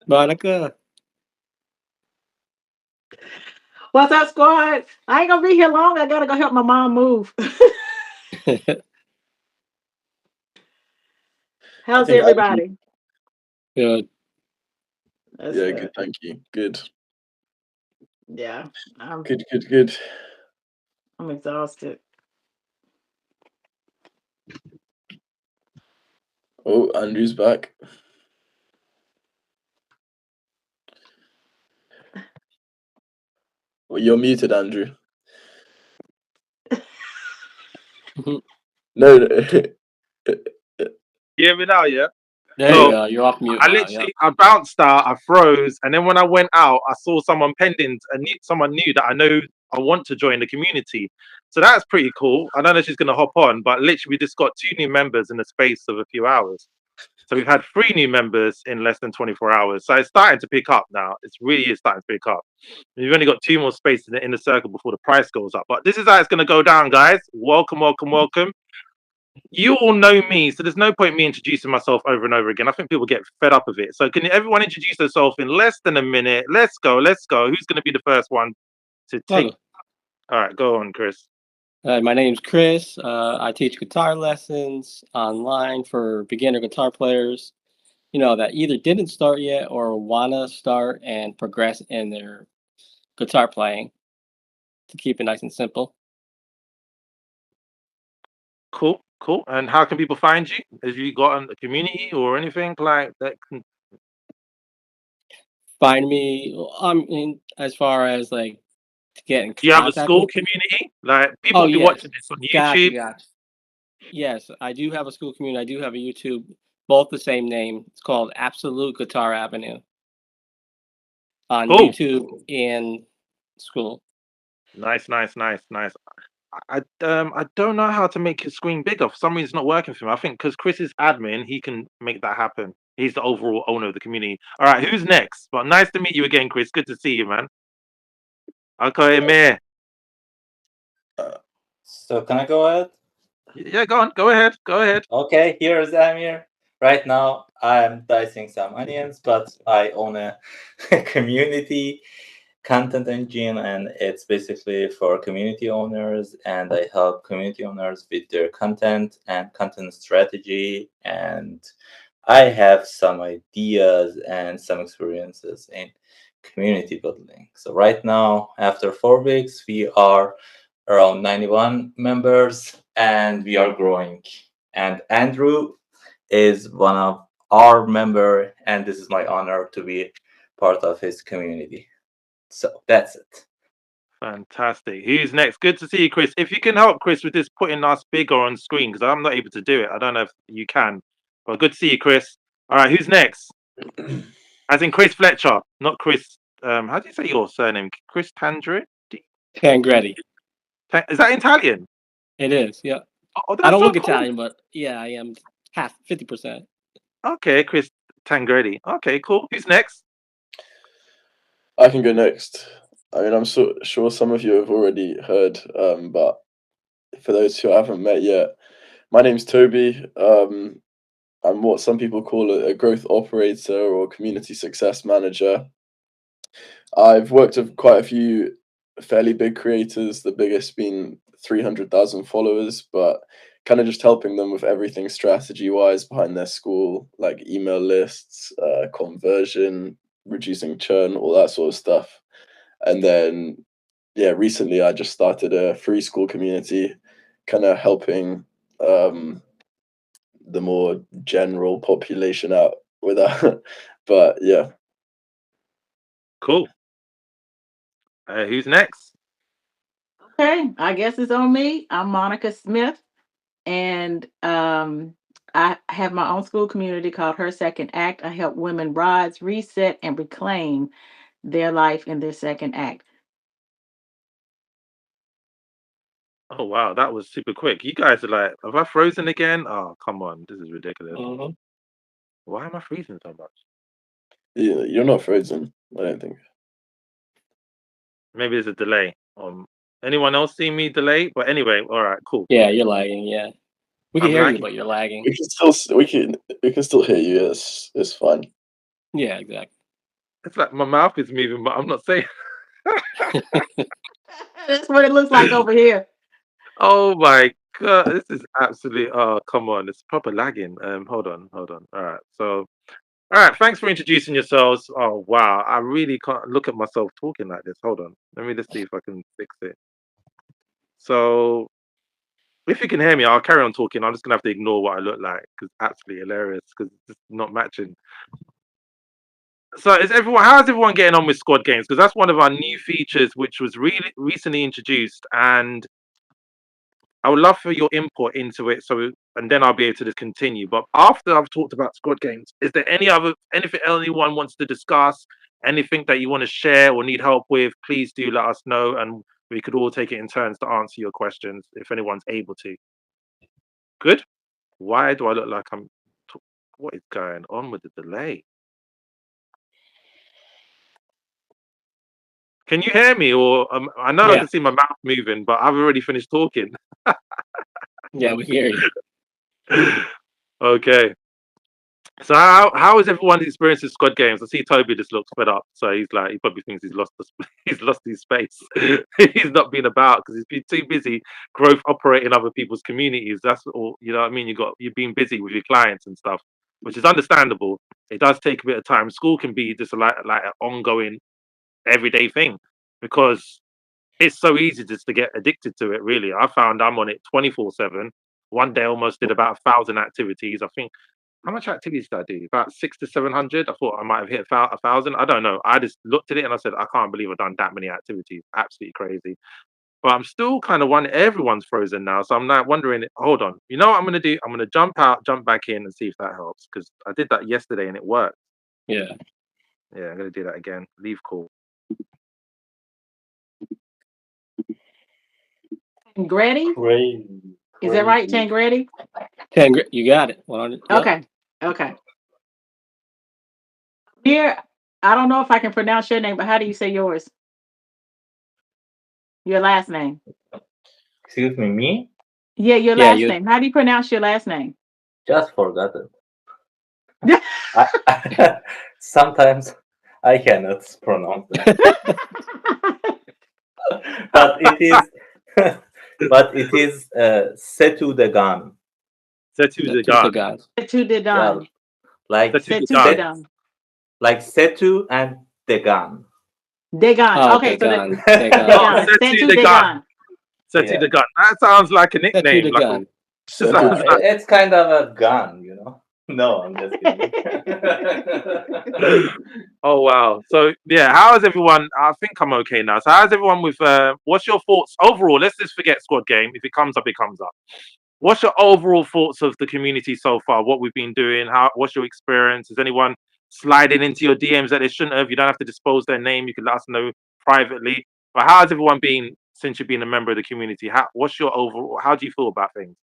Monica. What's up, squad? I ain't gonna be here long. I gotta go help my mom move. I How's think Andrew. everybody? Good. That's Yeah, good. good. Thank you. Good. Yeah, I'm Good. Good. Good. I'm exhausted. Oh, Andrew's back. Well, you're muted, Andrew. No. You hear me now, yeah? There you So go. You're off mute I now. Yep. literally I bounced out, I froze, and then when I went out, I saw someone pending, someone new that I know I want to join the community. So that's pretty cool. I don't know if she's gonna hop on, but literally we just got 2 new members in the space of a few hours. So we've had 3 new members in less than 24 hours. So it's starting to pick up now. It's really is starting to pick up. We've only got 2 more spaces in the circle before the price goes up. But this is how it's gonna go down, guys. Welcome, welcome, welcome. You all know me, so there's no point me introducing myself over and over again. I think people get fed up of it. So can everyone introduce themselves in less than a minute? Let's go, let's go. Who's going to be the first one to take? Oh, All right, go on, Chris. my name's Chris. I teach guitar lessons online for beginner guitar players. That either didn't start yet or wanna start and progress in their guitar playing. To keep it nice and simple. Cool, cool. And how can people find you? Have you got a community or anything like that? Find me. I mean, as far as like to get in Do you have a contact school with. community? Like people Oh will be yes, watching this on gotcha, YouTube. gotcha. Yes, I do have a school community. I do have a YouTube, both the same name. It's called Absolute Guitar Avenue on Cool. YouTube and school. Nice, nice, nice, nice. I don't know how to make his screen bigger. For some reason, it's not working for me. I think because Chris is admin, he can make that happen. He's the overall owner of the community. All right, who's next? Well, nice to meet you again, Chris. Good to see you, man. Okay, Amir. So can I go ahead? Yeah, go on. Go ahead. Go ahead. Okay, here's Amir. Right now, I'm dicing some onions, but I own a community content engine, and it's basically for community owners, and I help community owners with their content and content strategy, and I have some ideas and some experiences in community building. So right now, after 4 weeks, we are around 91 members, and we are growing. And Andrew is one of our member, and this is my honor to be part of his community. So that's it. Fantastic. Who's next? Good to see you, Chris. If you can help Chris with this putting us bigger on screen, because I'm not able to do it. I don't know if you can. But good to see you, Chris. All right, who's next? As in Chris Fletcher, not Chris. How do you say your surname? Chris Tandretti? Tangretti. Is that Italian? It is. Yeah. Oh, I that's don't so look cool. Italian, but yeah, I am half 50%. Okay, Chris Tangretti. Okay, cool. Who's next? I can go next. I mean, I'm sure some of you have already heard, but for those who I haven't met yet, my name's Toby. I'm what some people call a growth operator or community success manager. I've worked with quite a few fairly big creators, the biggest being 300,000 followers, but kind of just helping them with everything strategy wise behind their school, like email lists, conversion, reducing churn, all that sort of stuff. And then, yeah, recently I just started a free school community, kind of helping the more general population out with that. But yeah. Cool. Who's next? Okay, I guess it's on me. I'm Monica Smith, and I have my own school community called Her Second Act. I help women rise, reset, and reclaim their life in their second act. Oh wow, that was super quick. You guys are like, have I frozen again? Oh, come on, this is ridiculous. Mm-hmm. Why am I freezing so much? Yeah, you're not frozen, I don't think. Maybe there's a delay. Anyone else see me delay? But anyway, all right, cool. Yeah, you're lagging. Yeah, we can I'm hear you, lagging. but you're lagging. We can still hear you. It's fine. Yeah, exactly. It's like my mouth is moving, but I'm not saying. That's what it looks like over here. Oh my god, this is absolutely. Oh, come on, it's proper lagging. Hold on, hold on. All right, so all right, thanks for introducing yourselves. Oh wow, I really can't look at myself talking like this. Hold on, let me just see if I can fix it. So if you can hear me, I'll carry on talking. I'm just gonna have to ignore what I look like because absolutely hilarious because it's just not matching. So is everyone? How's everyone getting on with squad games? Because that's one of our new features, which was really recently introduced, and I would love for your input into it. So and then I'll be able to just continue. But after I've talked about squad games, is there anything anyone wants to discuss? Anything that you want to share or need help with? Please do let us know, and we could all take it in turns to answer your questions if anyone's able to. Good. Why do I look like I'm? What is going on with the delay? Can you hear me? Or I know I Yeah, can see my mouth moving, but I've already finished talking. yeah, we hear you. Okay. So how is everyone's experience with Squad Games? I see Toby just looks fed up, so he's like he probably thinks he's lost his space. He's not been about because he's been too busy growth operating other people's communities. That's all you know what I mean. You've been busy with your clients and stuff, which is understandable. It does take a bit of time. School can be just like an ongoing everyday thing because it's so easy just to get addicted to it. Really, I found I'm on it 24/7. One day I almost did about 1,000 activities. I think how much activities did I do? About 600 to 700. I thought I might have hit 1,000. I don't know. I just looked at it and I said, I can't believe I've done that many activities. Absolutely crazy. But I'm still kind of wondering. Everyone's frozen now, so I'm not wondering. Hold on. You know what I'm gonna do? I'm gonna jump out, jump back in, and see if that helps. Because I did that yesterday and it worked. Yeah. Yeah, I'm gonna do that again. Leave call. Tangretti? Crazy, Is that right? crazy. Tangretti? You got it. 100. Yep. Okay. Okay. Here, I don't know if I can pronounce your name, but how do you say yours? Your last name. Excuse me, me? Yeah, your Yeah, last you. name. How do you pronounce your last name? Just forgot it. Sometimes I cannot pronounce them, but it is, but it is Setu Degan. Setu The the two the gun. guys. Setu Yeah, Dedan. like Setu the Setu gun. set, Dedan. like Setu and Degan. Degan. Oh, Okay, the so gun. The gun. Oh, Degan. Setu Setu the gun. Degan. Setu Yeah, the gun. That sounds like a The two nickname. the Like gun. it Settled. sounds like. it's kind of a gun, you know. No, I'm just kidding. Oh wow. So yeah, how is everyone? I think I'm okay now. So how's everyone with what's your thoughts overall? Let's just forget squad game. If it comes up, it comes up. What's your overall thoughts of the community so far? What we've been doing? What's your experience? Is anyone sliding into your DMs that they shouldn't have? You don't have to disclose their name. You can let us know privately. But how has everyone been since you've been a member of the community? What's your overall how do you feel about things?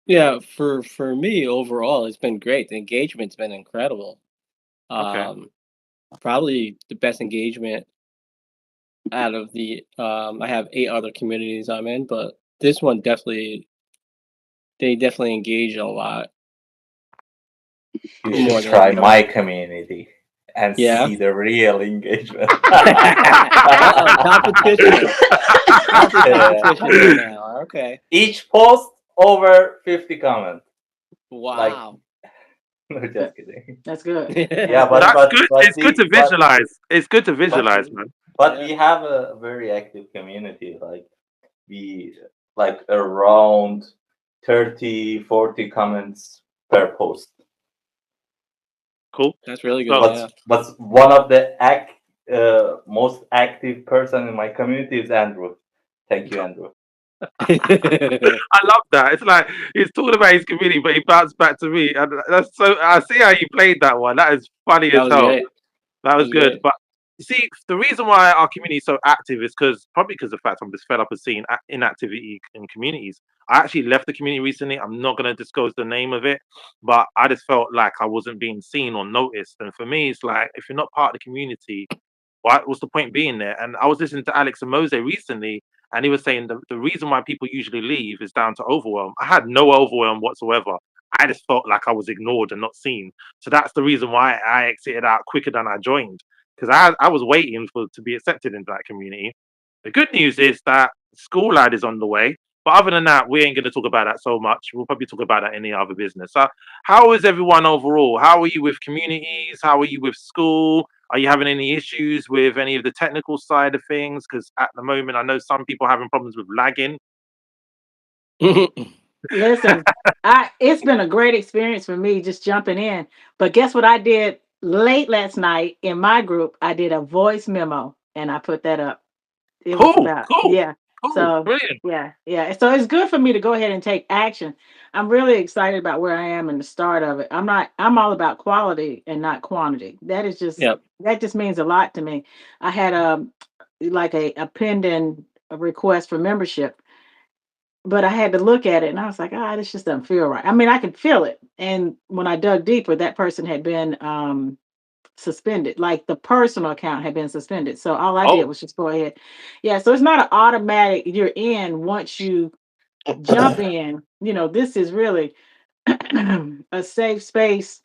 Yeah, for me overall, it's been great. The engagement's been incredible. Okay. Um, Probably the best engagement out of the. I have 8 other communities I'm in, but this one they definitely engage a lot You should more than try every my other. community and Yeah. see the real engagement. Uh-oh, competition. Healthy Yeah. competition right now. Okay. Each post over 50 comments. Like, Wow. no, just kidding. That's good. Yeah, That's good. That's good. It's good to but visualize. It's good to but visualize, man. but Yeah. we have a very active community. Like we like around 30-40 comments per post. Cool. That's really good. So Yeah. But one of the most active person in my community is Andrew. Thank you, Andrew. I love that. It's like he's talking about his community, but he bounced back to me, and that's so. I see how you played that one. That is funny That as was hell. great. That That was was good. great. But you see, the reason why our community is so active is probably because of the fact I'm just fed up of seeing inactivity in communities. I actually left the community recently. I'm not going to disclose the name of it, but I just felt like I wasn't being seen or noticed. And for me, it's like if you're not part of the community, what's the point being there? And I was listening to Alex Mose recently, and he was saying the reason why people usually leave is down to overwhelm. I had no overwhelm whatsoever. I just felt like I was ignored and not seen. So that's the reason why I exited out quicker than I joined, because I was waiting for to be accepted into that community. The good news is that School Lad is on the way. But other than that, we ain't going to talk about that so much. We'll probably talk about that in any other business. So, how is everyone overall? How are you with communities? How are you with school? Are you having any issues with any of the technical side of things? Because at the moment, I know some people are having problems with lagging. Listen, it's been a great experience for me just jumping in. But guess what I did late last night in my group? I did a voice memo and I put that up. It was Cool, about, cool, yeah. cool, So brilliant. yeah, yeah. So it's good for me to go ahead and take action. I'm really excited about where I am in the start of it. I'm all about quality and not quantity. Yep. That just means a lot to me. I had like a pending request for membership, but I had to look at it and I was like, ah, this just doesn't feel right. I mean, I could feel it. And when I dug deeper, that person had been suspended. Like the personal account had been suspended. So all I did Oh, was just go ahead. Yeah. So it's not an automatic you're in once you jump in. This is really a safe space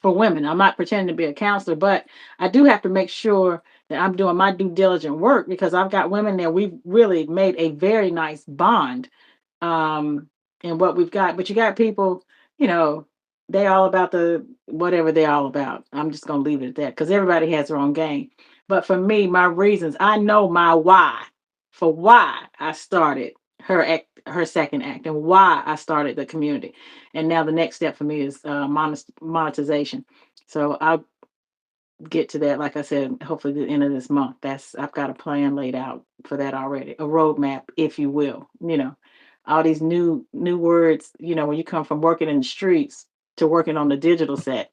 for women. I'm not pretending to be a counselor, but I do have to make sure that I'm doing my due diligent work because I've got women there. We've really made a very nice bond in what we've got. But you got people, you know, they all about the whatever they're all about. I'm just gonna leave it at that because everybody has their own game. But for me, my reasons, I know my why for why I started her second act, and why I started the community. And now the next step for me is monetization. So I'll get to that, like I said, hopefully the end of this month. I've got a plan laid out for that already, a roadmap, if you will. All these new words. When you come from working in the streets to working on the digital set,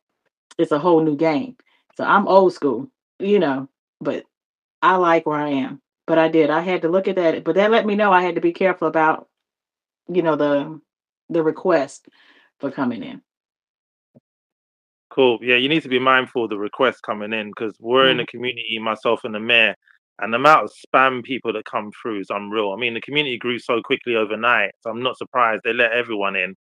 it's a whole new game. So I'm old school, but I like where I am. But I had to look at that, but that let me know I had to be careful about the request for coming in. cool. Yeah, you need to be mindful of the requests coming in because we're in Mm. a community, myself and the mayor, and the amount of spam people that come through is unreal. I mean, the community grew so quickly overnight, so I'm not surprised they let everyone in.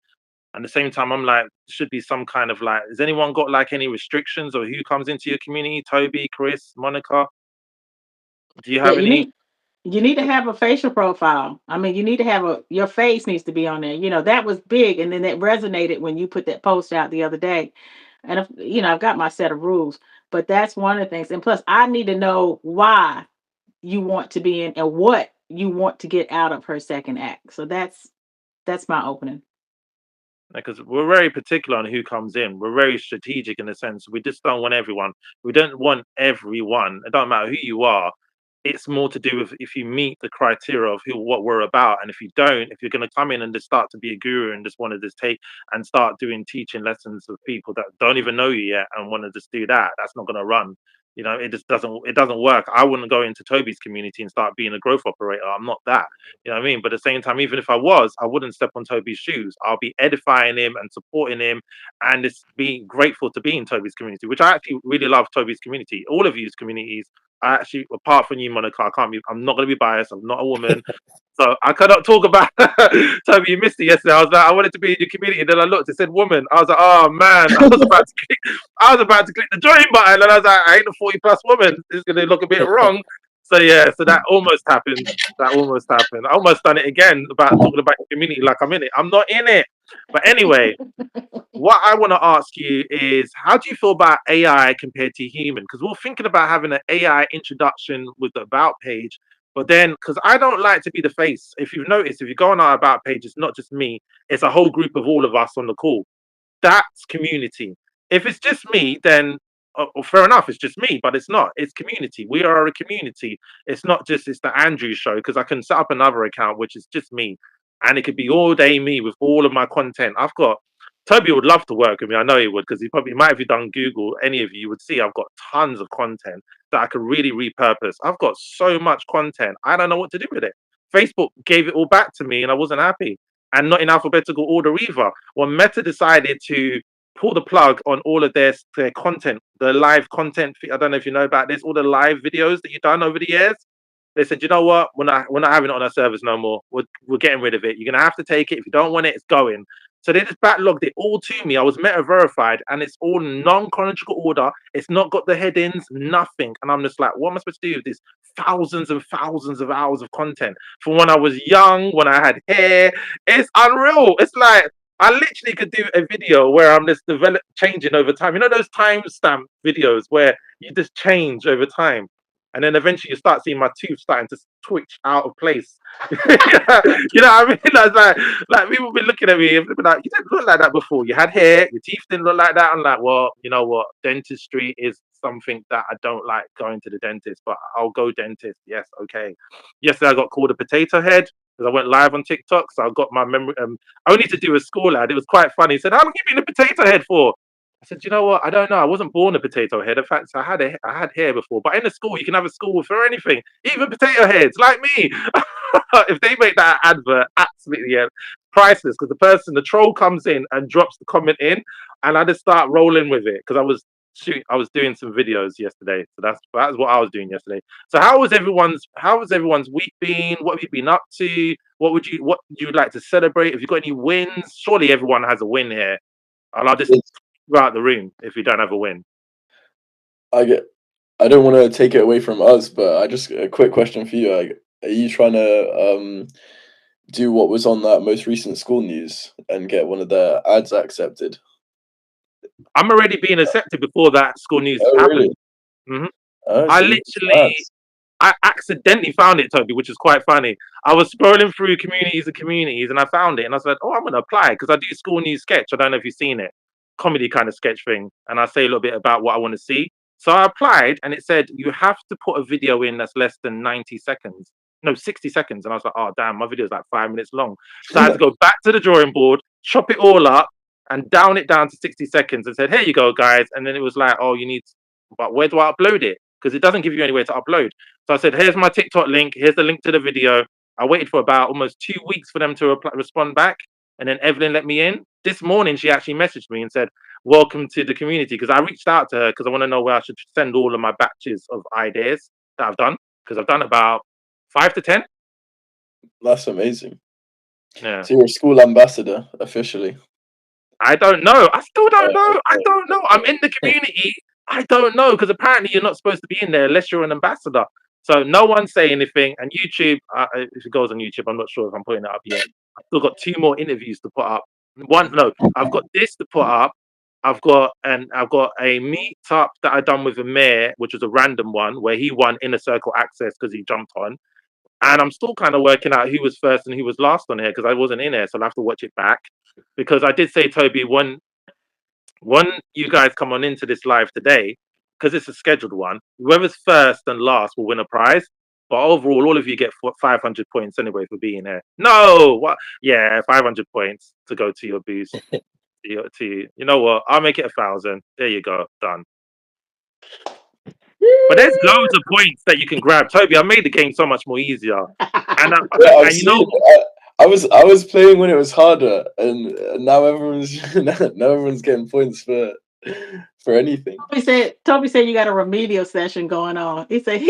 At the same time, I'm like, should be some kind of like, has anyone got like any restrictions or who comes into your community? Toby, Chris, Monica, do you Yeah, have any? you need to have a facial profile. I mean, you need to have your face needs to be on there. That was big, and then that resonated when you put that post out the other day. And I've got my set of rules, but that's one of the things. And plus, I need to know why you want to be in and what you want to get out of her second act. So that's my opening. Because we're very particular on who comes in. We're very strategic in the sense we just don't want everyone. We don't want everyone. It don't matter who you are. It's more to do with if you meet the criteria of who what we're about, and if you don't, if you're going to come in and just start to be a guru and just want to just take and start doing teaching lessons with people that don't even know you yet and want to just do that, that's not going to run. It just doesn't work. I wouldn't go into Toby's community and start being a growth operator. I'm not that. You know what I mean? But at the same time, even if I was, I wouldn't step on Toby's shoes. I'll be edifying him and supporting him and just being grateful to be in Toby's community, which I actually really love Toby's community. All of you's communities. I actually, apart from you, Monica, I'm not going to be biased. I'm not a woman. So I cannot talk about Toby. You missed it yesterday. I was like, I wanted to be in your community. And then I looked, it said woman. I was like, oh man. I was about to click the join button. And I was like, I ain't a 40+ woman. This is going to look a bit wrong. So yeah, so that almost happened. That almost happened. I almost done it again about talking about the community like I'm in it. I'm not in it. But anyway, what I want to ask you is how do you feel about AI compared to human? Because we're thinking about having an AI introduction with the about page, but then because I don't like to be the face. If you've noticed, if you go on our about page, it's not just me, it's a whole group of all of us on the call. That's community. If it's just me, then fair enough, it's just me, but it's not. It's community. We are a community. It's the Andrew show because I can set up another account which is just me, and it could be all day me with all of my content. I've got Toby would love to work with me. I know he would because he probably might have you done Google. Any of you would see I've got tons of content that I could really repurpose. I've got so much content. I don't know what to do with it. Facebook gave it all back to me, and I wasn't happy and not in alphabetical order either. Well, Meta decided to pull the plug on all of their content, the live content. I don't know if you know about this, all the live videos that you've done over the years. They said, you know what? We're not having it on our servers no more. We're getting rid of it. You're gonna have to take it. If you don't want it, it's going. So they just backlogged it all to me. I was meta verified, and it's all non-chronological order. It's not got the headings, nothing. And I'm just like, what am I supposed to do with this thousands and thousands of hours of content from when I was young, when I had hair? It's unreal. It's like I literally could do a video where I'm just changing over time. You know those timestamp videos where you just change over time, and then eventually you start seeing my tooth starting to twitch out of place. You know what I mean? That's like people been looking at me and be like, "You didn't look like that before. You had hair, your teeth didn't look like that." I'm like, "Well, you know what? Dentistry is something that I don't like going to the dentist, but I'll go dentist. Yes, okay." Yesterday I got called a potato head because I went live on TikTok, so I got my memory. Only to do a school ad. It was quite funny. He said, "How long you been a potato head for?" I said, "You know what? I don't know. I wasn't born a potato head. In fact, I had hair before. But in the school, you can have a school for anything, even potato heads like me." If they make that advert, absolutely priceless. Because the troll comes in and drops the comment in, and I just start rolling with it because I was doing some videos yesterday. So that's what I was doing yesterday. So how was everyone's week been? What have you been up to? What would you like to celebrate? Have you got any wins? Surely everyone has a win here. And I'll just go out the room if you don't have a win. I don't want to take it away from us, but a quick question for you. Are you trying to do what was on that most recent school news and get one of their ads accepted? I'm already being accepted before that school news Oh, happened. really? hmm Oh, I so you literally, ads. I accidentally found it, Toby, which is quite funny. I was scrolling through communities, and I found it, and I said, "Oh, I'm gonna apply," because I do school news sketch. I don't know if you've seen it, comedy kind of sketch thing, and I say a little bit about what I want to see. So I applied, and it said you have to put a video in that's less than 90 seconds, no, 60 seconds, and I was like, "Oh, damn, my video is like 5 minutes long." So I had to go back to the drawing board, chop it all up, and down it down to 60 seconds, and said, "Here you go, guys." And then it was like, "Oh, you need, but where do I upload it? Because it doesn't give you anywhere to upload." So I said, "Here's my TikTok link. Here's the link to the video." I waited for about almost 2 weeks for them to respond back. And then Evelyn let me in. This morning, she actually messaged me and said, "Welcome to the community." Because I reached out to her because I want to know where I should send all of my batches of ideas that I've done. Because I've done about 5 to 10. That's amazing. Yeah. So you're a school ambassador officially. I don't know. I still don't know. I Okay. don't know. I'm in the community. I don't know because apparently you're not supposed to be in there unless you're an ambassador. So no one's saying anything. And YouTube, if it goes on YouTube, I'm not sure if I'm putting it up yet. I've still got 2 more interviews to put up. No, I've got this to put up. I've got a meetup that I done with the mayor, which was a random one where he won inner circle access because he jumped on. And I'm still kind of working out who was first and who was last on here because I wasn't in here, so I'll have to watch it back. Because I did say, Toby, when you guys come on into this live today, because it's a scheduled one, whoever's first and last will win a prize. But overall, all of you get 500 points anyway for being here. No, what? Yeah, 500 points to go to your boost. You know what? I'll make it 1,000. There you go, done. But there's loads of points that you can grab, Toby. I made the game so much more easier. And, Yeah, I've and you know, seen. I was playing when it was harder, and now everyone's now everyone's getting points for anything. Toby said you got a remedial session going on. He said,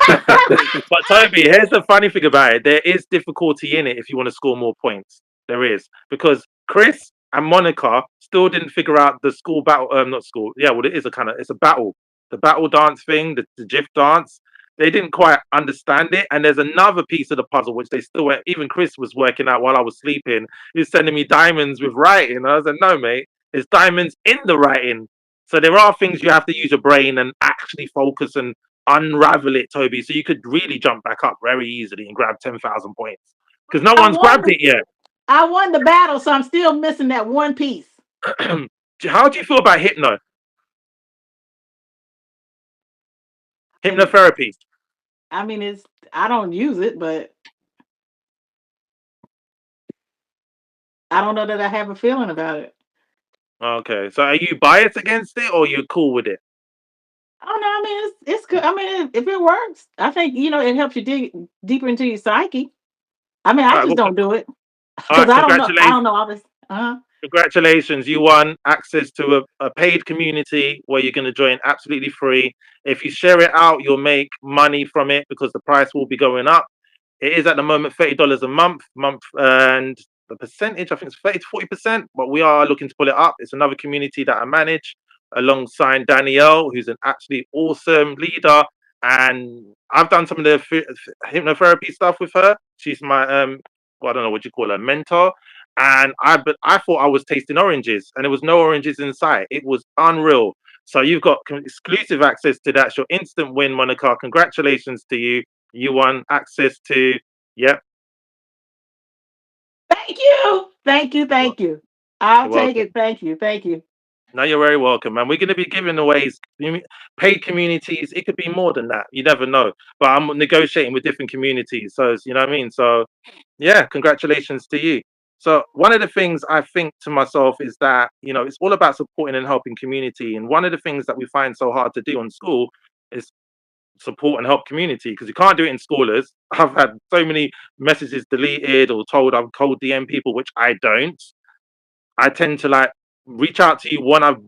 but Toby, here's the funny thing about it. There is difficulty in it if you want to score more points. There is. Because Chris and Monica still didn't figure out the school battle, not school. Yeah, well, it's a battle. The battle dance thing, the GIF dance. They didn't quite understand it. And there's another piece of the puzzle which they still went. Even Chris was working out while I was sleeping. He was sending me diamonds with writing. And I was like, no, mate, it's diamonds in the writing. So there are things you have to use your brain and actually focus and unravel it, Toby. So you could really jump back up very easily and grab 10,000 points. Because no one's grabbed it yet. I won the battle, so I'm still missing that one piece. How do you feel about hypno? Hypnotherapy. I mean, I don't use it, but I don't know that I have a feeling about it. Okay, so are you biased against it or you're cool with it? I don't know. I mean, it's good. I mean, if it works, I think it helps you dig deeper into your psyche. I mean, I just don't do it because I don't know. I don't know all this. Congratulations, you won access to a paid community where you're going to join absolutely free. If you share it out, you'll make money from it because the price will be going up. It is at the moment $30 a month, and the percentage. I think it's 30 to 40%, but we are looking to pull it up. It's another community that I manage alongside Danielle, who's an absolutely awesome leader. And I've done some of the hypnotherapy stuff with her. She's my well, I don't know what you call her, mentor. And I thought I was tasting oranges, and there was no oranges in sight. It was unreal. So you've got exclusive access to that. It's your instant win, Monica. Congratulations to you. You won access to, yep. Thank you. Thank you. You're Thank you. I'll you're take welcome. it. Thank you. Thank you. No, you're very welcome, man. We're going to be giving away paid communities. It could be more than that. You never know. But I'm negotiating with different communities. So, you know what I mean? So, yeah, congratulations to you. So, one of the things I think to myself is that, it's all about supporting and helping community. And one of the things that we find so hard to do in school is support and help community because you can't do it in schoolers. I've had so many messages deleted or told I'm cold DM people, which I don't. I tend to like reach out to you when I've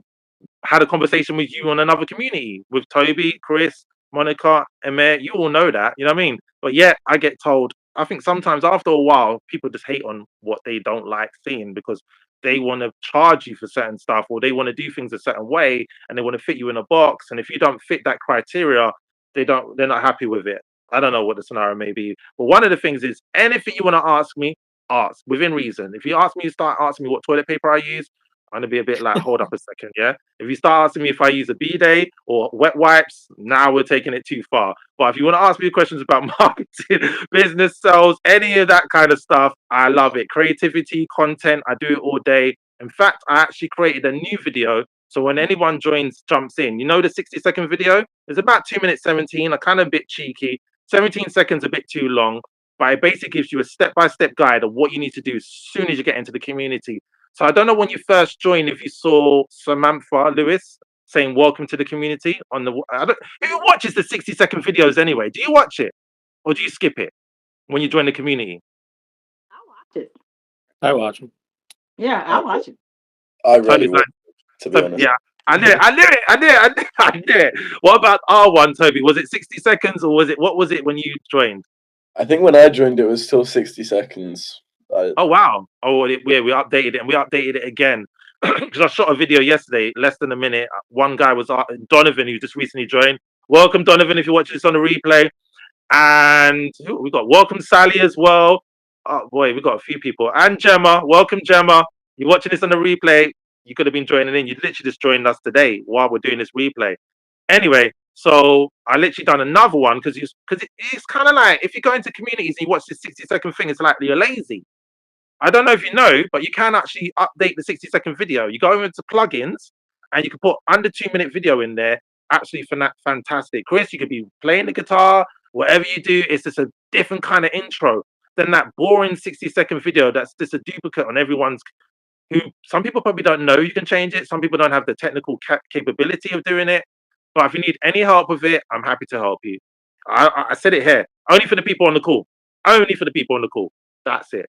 had a conversation with you on another community with Toby, Chris, Monica, Emir. You all know that, you know what I mean? But yet I get told, I think sometimes after a while, people just hate on what they don't like seeing because they want to charge you for certain stuff or they want to do things a certain way and they want to fit you in a box. And if you don't fit that criteria, they're not happy with it. I don't know what the scenario may be. But one of the things is anything you want to ask me, ask within reason. If you ask me, start asking me what toilet paper I use, I'm gonna be a bit like, hold up a second, yeah. If you start asking me if I use a bidet or wet wipes, now we're taking it too far. But if you want to ask me questions about marketing, business sales, any of that kind of stuff, I love it. Creativity, content, I do it all day. In fact, I actually created a new video. So when anyone jumps in, the 60-second video is about 2 minutes 17, a kind of bit cheeky. 17 seconds a bit too long, but it basically gives you a step-by-step guide of what you need to do as soon as you get into the community. So I don't know when you first joined if you saw Samantha Lewis saying welcome to the community on the who watches the 60-second videos anyway? Do you watch it or do you skip it when you join the community? I'll watch it. I watch them. Yeah, I, I'll watch it. I rarely Toby's watch, like, to be honest. yeah, I knew it, I knew it, I knew it, I knew it, I knew it. What about R1, Toby? Was it 60 seconds or what was it when you joined? I think when I joined, it was still 60 seconds. Oh wow! Oh yeah, we updated it and we updated it again because I shot a video yesterday, less than a minute. One guy was Donovan, who just recently joined. Welcome, Donovan, if you watch this on the replay. And we got welcome Sally as well. Oh boy, we got a few people. And Gemma, welcome Gemma. You're watching this on the replay. You could have been joining in. You literally just joined us today while we're doing this replay. Anyway, so I literally done another one because it's kind of like if you go into communities and you watch this 60-second thing, it's like you're lazy. I don't know if you know, but you can actually update the 60-second video. You go into plugins and you can put under 2 minute video in there. Absolutely fantastic. Chris, you could be playing the guitar, whatever you do, it's just a different kind of intro than that boring 60-second video that's just a duplicate on everyone's. Who some people probably don't know you can change it. Some people don't have the technical capability of doing it. But if you need any help with it, I'm happy to help you. I said it here. Only for the people on the call. Only for the people on the call. That's it.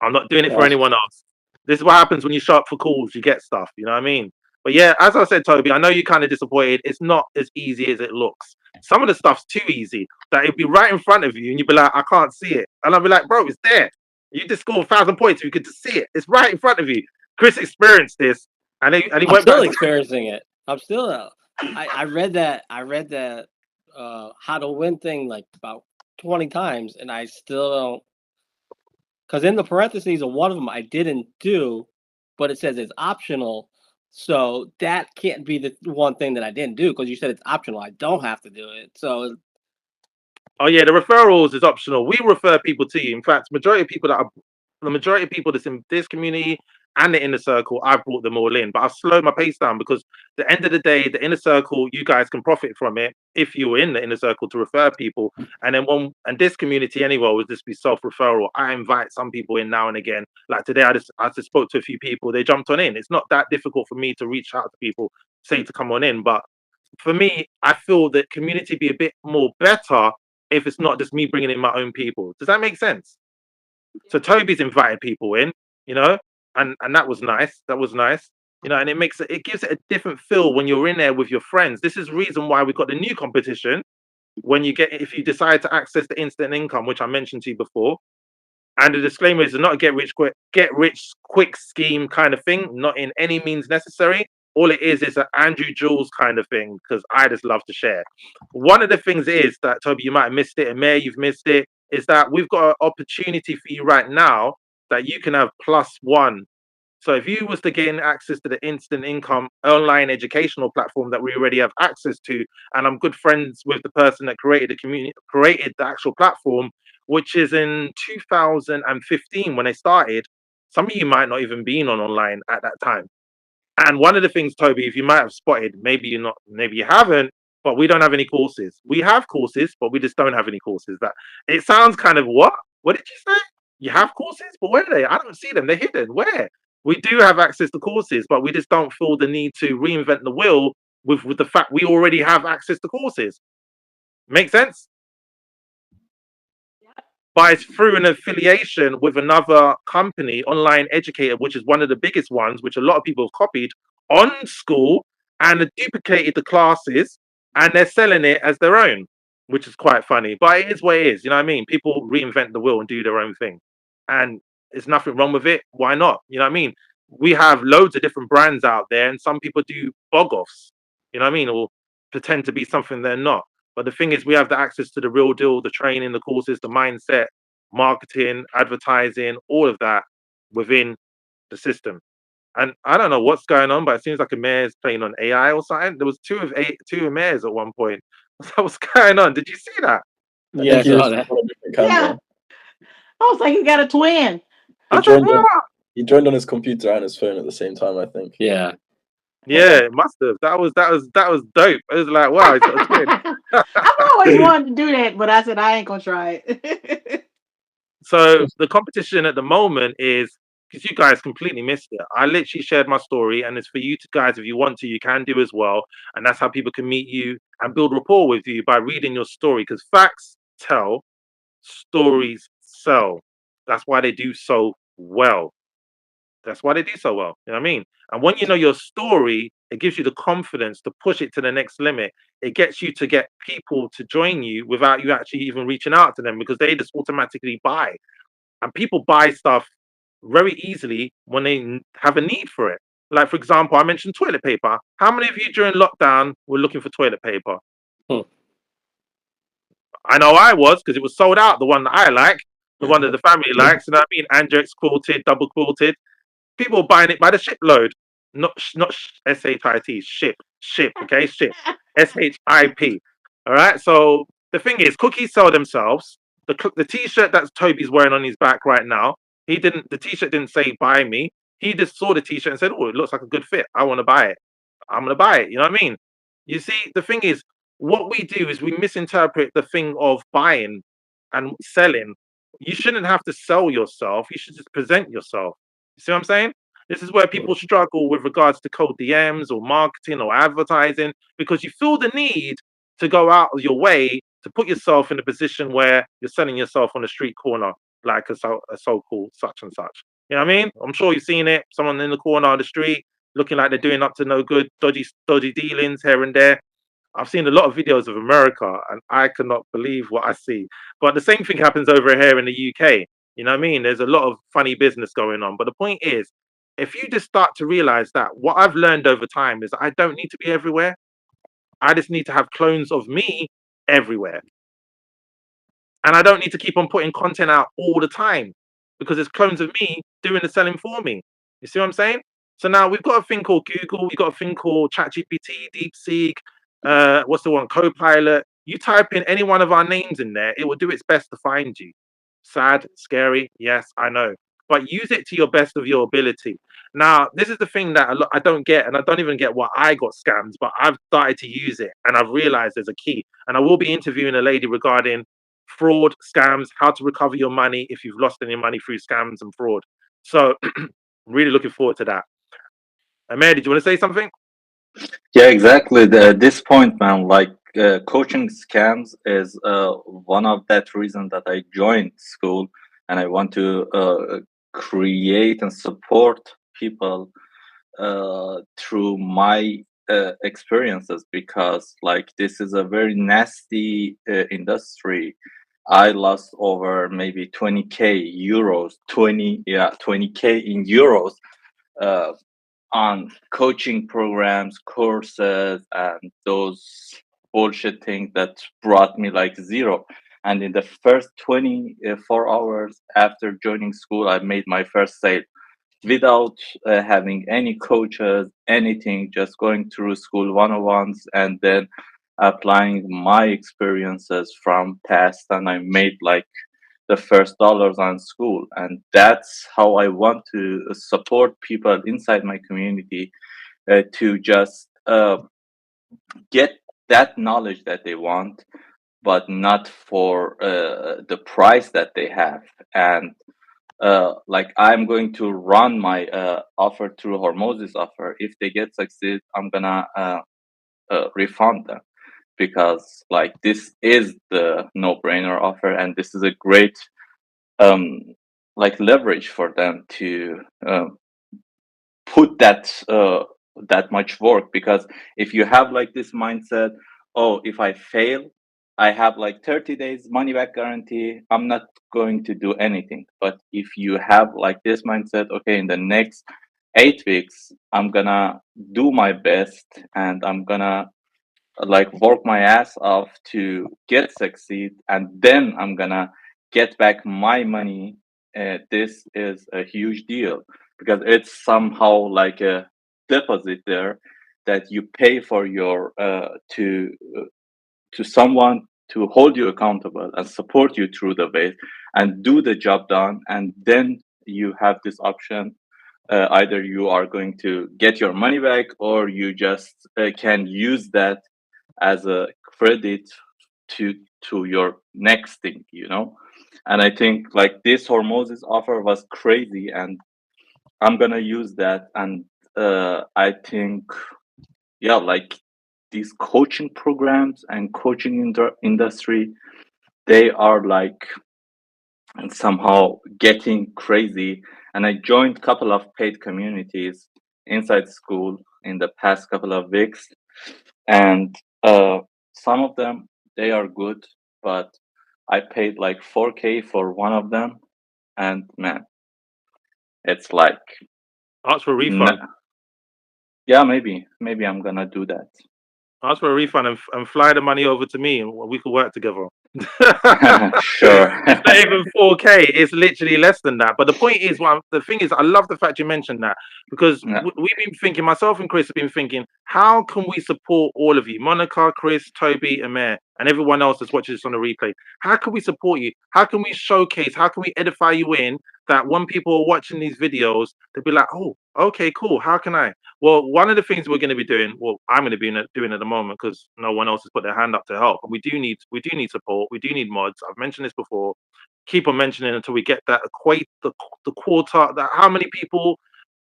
I'm not doing it for anyone else. This is what happens when you show up for calls. You get stuff. You know what I mean? But yeah, as I said, Toby, I know you're kind of disappointed. It's not as easy as it looks. Some of the stuff's too easy that it'd be right in front of you, and you'd be like, I can't see it. And I'll be like, bro, it's there. You just scored 1,000 points. You could just see it. It's right in front of you. Chris experienced this, and he I'm went still back. experiencing it. I'm still. I read that. I read that how to win thing like about 20 times, and I still don't. Because in the parentheses of one of them, I didn't do, but it says it's optional. So that can't be the one thing that I didn't do because you said it's optional. I don't have to do it. So Oh yeah, the referrals is optional. We refer people to you. In fact, the majority of people that's in this community and the inner circle, I've brought them all in. But I've slowed my pace down because at the end of the day, the inner circle, you guys can profit from it if you were in the inner circle to refer people. And then this community anyway will just be self-referral. I invite some people in now and again. Like today, I just spoke to a few people. They jumped on in. It's not that difficult for me to reach out to people, say to come on in. But for me, I feel that community be a bit more better if it's not just me bringing in my own people. Does that make sense? So Toby's invited people in, you know, and that was nice. That was nice, and it gives it a different feel when you're in there with your friends. This is the reason why we've got the new competition. If you decide to access the instant income, which I mentioned to you before, And the disclaimer is not a get rich quick scheme kind of thing, not in any means necessary. All it is an Andrew Jules kind of thing, because I just love to share. One of the things is that, Toby, you might have missed it, and Mayor, you've missed it, is that we've got an opportunity for you right now that you can have +1. So if you was to gain access to the instant income online educational platform that we already have access to, and I'm good friends with the person that created the actual platform, which is in 2015 when they started. Some of you might not even been on online at that time. And one of the things, Toby, if you might have spotted, maybe you're not, maybe you haven't, but we don't have any courses. We have courses, but we just don't have any courses. That it sounds kind of what? What did you say? You have courses, but where are they? I don't see them. They're hidden. Where? We do have access to courses, but we just don't feel the need to reinvent the wheel with the fact we already have access to courses. Make sense? But it's through an affiliation with another company, Online Educator, which is one of the biggest ones, which a lot of people have copied on School and have duplicated the classes, and they're selling it as their own, which is quite funny. But it is what it is. You know what I mean? People reinvent the wheel and do their own thing, and there's nothing wrong with it. Why not? You know what I mean? We have loads of different brands out there, and some people do bog offs. You know what I mean? Or pretend to be something they're not. But the thing is, we have the access to the real deal, the training, the courses, the mindset, marketing, advertising, all of that within the system. And I don't know what's going on, but it seems like a mayor's playing on AI or something. There was two mayors at one point. What's going on? Did you see that? I Yeah, I think he was saw that. on a different Yeah. camera. I was like, you got a twin. I He was like, joined on, "What?" he joined on his computer and his phone at the same time, I think. Yeah. Yeah, it must have. That was dope. It was like, wow, he's got a twin. I've always wanted to do that, but I said I ain't gonna try it. So the competition at the moment is, because you guys completely missed it. I literally shared my story, and it's for you to guys. If you want to, you can do as well, and that's how people can meet you and build rapport with you by reading your story. Because facts tell, stories sell. That's why they do so well. That's why they do so well. You know what I mean? And when you know your story, it gives you the confidence to push it to the next limit. It gets you to get people to join you without you actually even reaching out to them, because they just automatically buy. And people buy stuff very easily when they have a need for it. Like, for example, I mentioned toilet paper. How many of you during lockdown were looking for toilet paper? Hmm. I know I was, because it was sold out. The one that I like, the one that the family likes. You know what I mean? Andrex quilted, double quilted. People are buying it by the shipload. Not SHIT, ship, okay, ship, SHIP. All right. So the thing is, cookies sell themselves. The T-shirt that Toby's wearing on his back right now, he didn't. The T-shirt didn't say "buy me." He just saw the T-shirt and said, "Oh, it looks like a good fit. I want to buy it. I'm gonna buy it." You know what I mean? You see, the thing is, what we do is we misinterpret the thing of buying and selling. You shouldn't have to sell yourself. You should just present yourself. You see what I'm saying? This is where people struggle with regards to cold DMs or marketing or advertising, because you feel the need to go out of your way to put yourself in a position where you're selling yourself on a street corner, like a so-called such and such. You know what I mean? I'm sure you've seen it. Someone in the corner of the street looking like they're doing up to no good, dodgy dealings here and there. I've seen a lot of videos of America, and I cannot believe what I see. But the same thing happens over here in the UK. You know what I mean? There's a lot of funny business going on. But the point is, if you just start to realize that, what I've learned over time is I don't need to be everywhere. I just need to have clones of me everywhere. And I don't need to keep on putting content out all the time, because there's clones of me doing the selling for me. You see what I'm saying? So now we've got a thing called Google, we've got a thing called ChatGPT, DeepSeek, what's the one, Copilot. You type in any one of our names in there, it will do its best to find you. Sad, scary, yes, I know. But use it to your best of your ability. Now, this is the thing that I don't get, and I don't even get why I got scammed, but I've started to use it, and I've realized there's a key. And I will be interviewing a lady regarding fraud, scams, how to recover your money if you've lost any money through scams and fraud. So, really looking forward to that. Mary, did you want to say something? Yeah, exactly. This point, man, like coaching scams is one of that reason that I joined school, and I want to create and support people through my experiences, because like this is a very nasty industry I lost over maybe 20K euros, 20K in euros, uh, on coaching programs, courses, and those bullshit things that brought me like zero. And in the first 24 hours after joining school, I made my first sale without having any coaches, anything, just going through school 101s and then applying my experiences from past. And I made like the first dollars on school. And that's how I want to support people inside my community to just get that knowledge that they want, but not for the price that they have. And like I'm going to run my offer through Hormoz's offer. If they get succeed, I'm gonna refund them, because like this is the no-brainer offer, and this is a great um like leverage for them to put that much work. Because if you have like this mindset, oh, if I fail, I have like 30 days money back guarantee, I'm not going to do anything. But if you have like this mindset, okay, in the next 8 weeks I'm gonna do my best, and I'm gonna like work my ass off to get succeed, and then I'm gonna get back my money. This is a huge deal, because it's somehow like a deposit there that you pay for your to someone to hold you accountable and support you through the way and do the job done. And then you have this option, either you are going to get your money back, or you just can use that as a credit to your next thing, you know. And I think like this Hormoz's offer was crazy, and I'm gonna use that. And I think, yeah, like these coaching programs and coaching industry, they are like somehow getting crazy. And I joined a couple of paid communities inside school in the past couple of weeks, and some of them, they are good, but I paid like 4K for one of them, and man, it's like Ask for a refund. yeah, maybe I'm gonna do that. Ask for a refund and fly the money over to me, and we could work together. Sure. It's not even 4K. It's literally less than that. But the point is, the thing is, I love the fact you mentioned that, because Yeah. we've been thinking, myself and Chris have been thinking, how can we support all of you, Monica, Chris, Toby, Amir, and everyone else that's watching this on the replay? How can we support you? How can we showcase? How can we edify you in that when people are watching these videos, they'll be like, oh, okay, cool. How can I? Well, one of the things we're going to be doing, well, I'm going to be doing at the moment, because no one else has put their hand up to help. And we do need support. We do need mods. I've mentioned this before. Keep on mentioning until we get that equate the quarter. That how many people?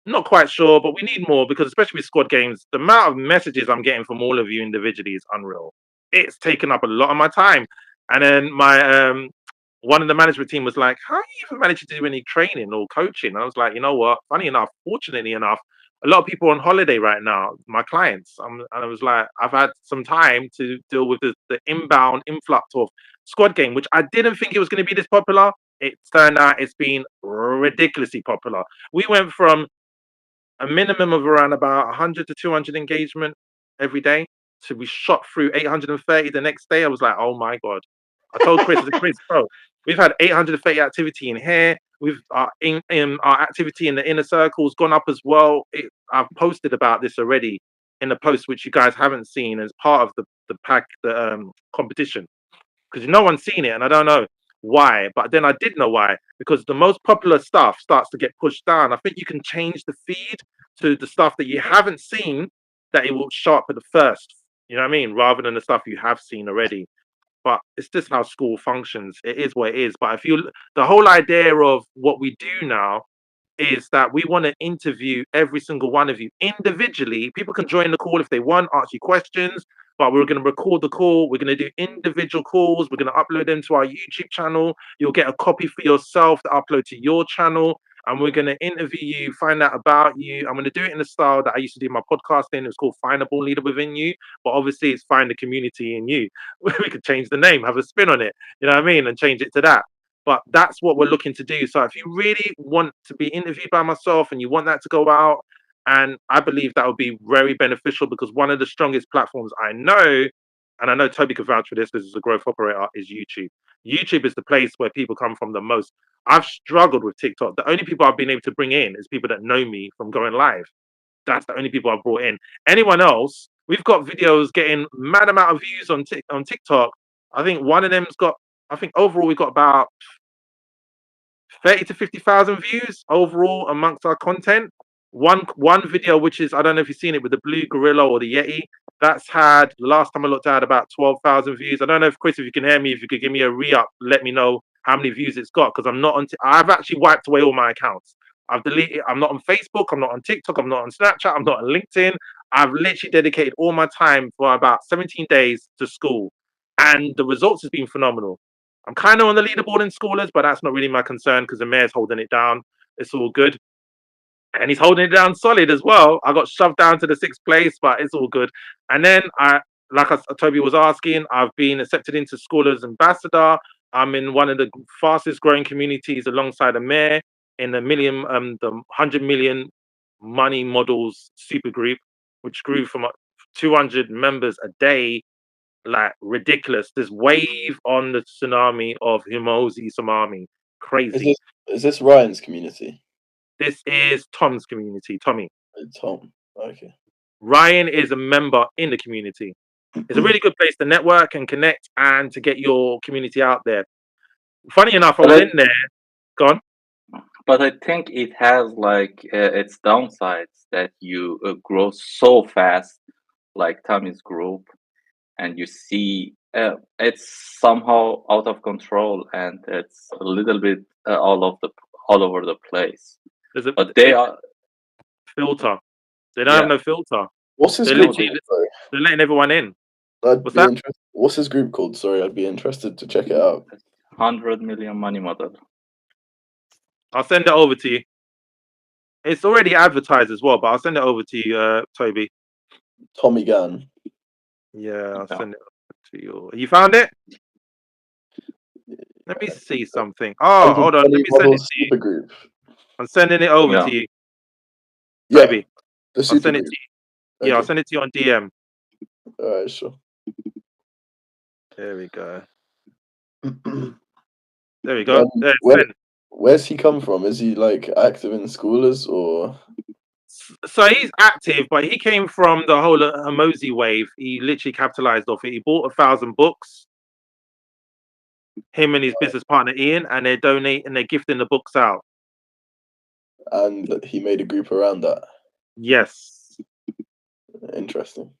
Not quite sure, but we need more, because especially with squad games, the amount of messages I'm getting from all of you individually is unreal. It's taken up a lot of my time. And then my one of the management team was like, "How are you even managing to do any training or coaching?" And I was like, you know what? Funny enough, fortunately enough, a lot of people are on holiday right now, my clients. And I was like, I've had some time to deal with the inbound influx of squad game, which I didn't think it was going to be this popular. It turned out it's been ridiculously popular. We went from a minimum of around about 100 to 200 engagement every day. So we shot through 830 the next day. I was like, oh my God. I told Chris, I said, Chris, bro, we've had 830 activity in here. We've in our activity in the inner circles gone up as well. I've posted about this already in the post, which you guys haven't seen as part of the competition, because no one's seen it, and I don't know why. But then I did know why, because the most popular stuff starts to get pushed down. I think you can change the feed to the stuff that you haven't seen, that it will show up at the first. You know what I mean? Rather than the stuff you have seen already. But it's just how school functions. It is what it is. But if you, the whole idea of what we do now is that we want to interview every single one of you individually. People can join the call if they want, ask you questions, but we're going to record the call. We're going to do individual calls. We're going to upload them to our YouTube channel. You'll get a copy for yourself to upload to your channel. and we're going to interview you, find out about you. I'm going to do it in the style that I used to do my podcast in. It's called Find a Ball Leader Within You, but obviously it's Find the Community in You. We could change the name, have a spin on it, you know what I mean, and change it to that. But that's what we're looking to do. So if you really want to be interviewed by myself and you want that to go out, and I believe that would be very beneficial, because one of the strongest platforms I know, and I know Toby could vouch for this because he's a growth operator, is YouTube. YouTube is the place where people come from the most. I've struggled with TikTok. The only people I've been able to bring in is people that know me from going live. That's the only people I've brought in. Anyone else, we've got videos getting mad amount of views on TikTok. I think one of them's got, I think overall we've got about 30 to 50,000 views overall amongst our content. One video, which is, I don't know if you've seen it, with the blue gorilla or the Yeti, that's had, last time I looked at, about 12,000 views. I don't know if Chris, if you can hear me, if you could give me a re-up, let me know how many views it's got, because I'm not on. I've actually wiped away all my accounts. I've deleted. I'm not on Facebook. I'm not on TikTok. I'm not on Snapchat. I'm not on LinkedIn. I've literally dedicated all my time for about 17 days to school, and the results has been phenomenal. I'm kind of on the leaderboard in schoolers, but that's not really my concern because the mayor's holding it down. It's all good. And he's holding it down solid as well. I got shoved down to the 6th place, but it's all good. And then Toby was asking, I've been accepted into Schoolers Ambassador. I'm in one of the fastest growing communities alongside the mayor in the 100 million money models super group, which grew from 200 members a day, like ridiculous. This wave on the tsunami of Himozi tsunami, crazy. Is this Ryan's community? This is Tom's community. Tommy. Tom. Okay. Ryan is a member in the community. It's a really good place to network and connect and to get your community out there. Funny enough, I was in there. Go on. But I think it has like its downsides that you grow so fast, like Tommy's group, and you see it's somehow out of control and it's a little bit all over the place. But they are filter. They don't have no filter. What's his They're group literally called? they're letting everyone in. What's that? What's his group called? Sorry, I'd be interested to check it out. 100 million money model. I'll send it over to you. It's already advertised as well, but I'll send it over to you, Toby. Tommy Gann. Yeah, I'll send it to you. You found it? Let me see something. Oh, hold on. Let me send it to you. Group. I'm sending it over to you. Yeah. Toby. I'll send it to you. Yeah, I'll send it to you on DM. All right, sure. There we go. There we go. Where's he come from? Is he like active in Schoolers or? So he's active, but he came from the whole Himozi wave. He literally capitalized off it. He bought 1,000 books. Him and his business partner Ian, and they're donating, they're gifting the books out. And he made a group around that. Yes. Interesting.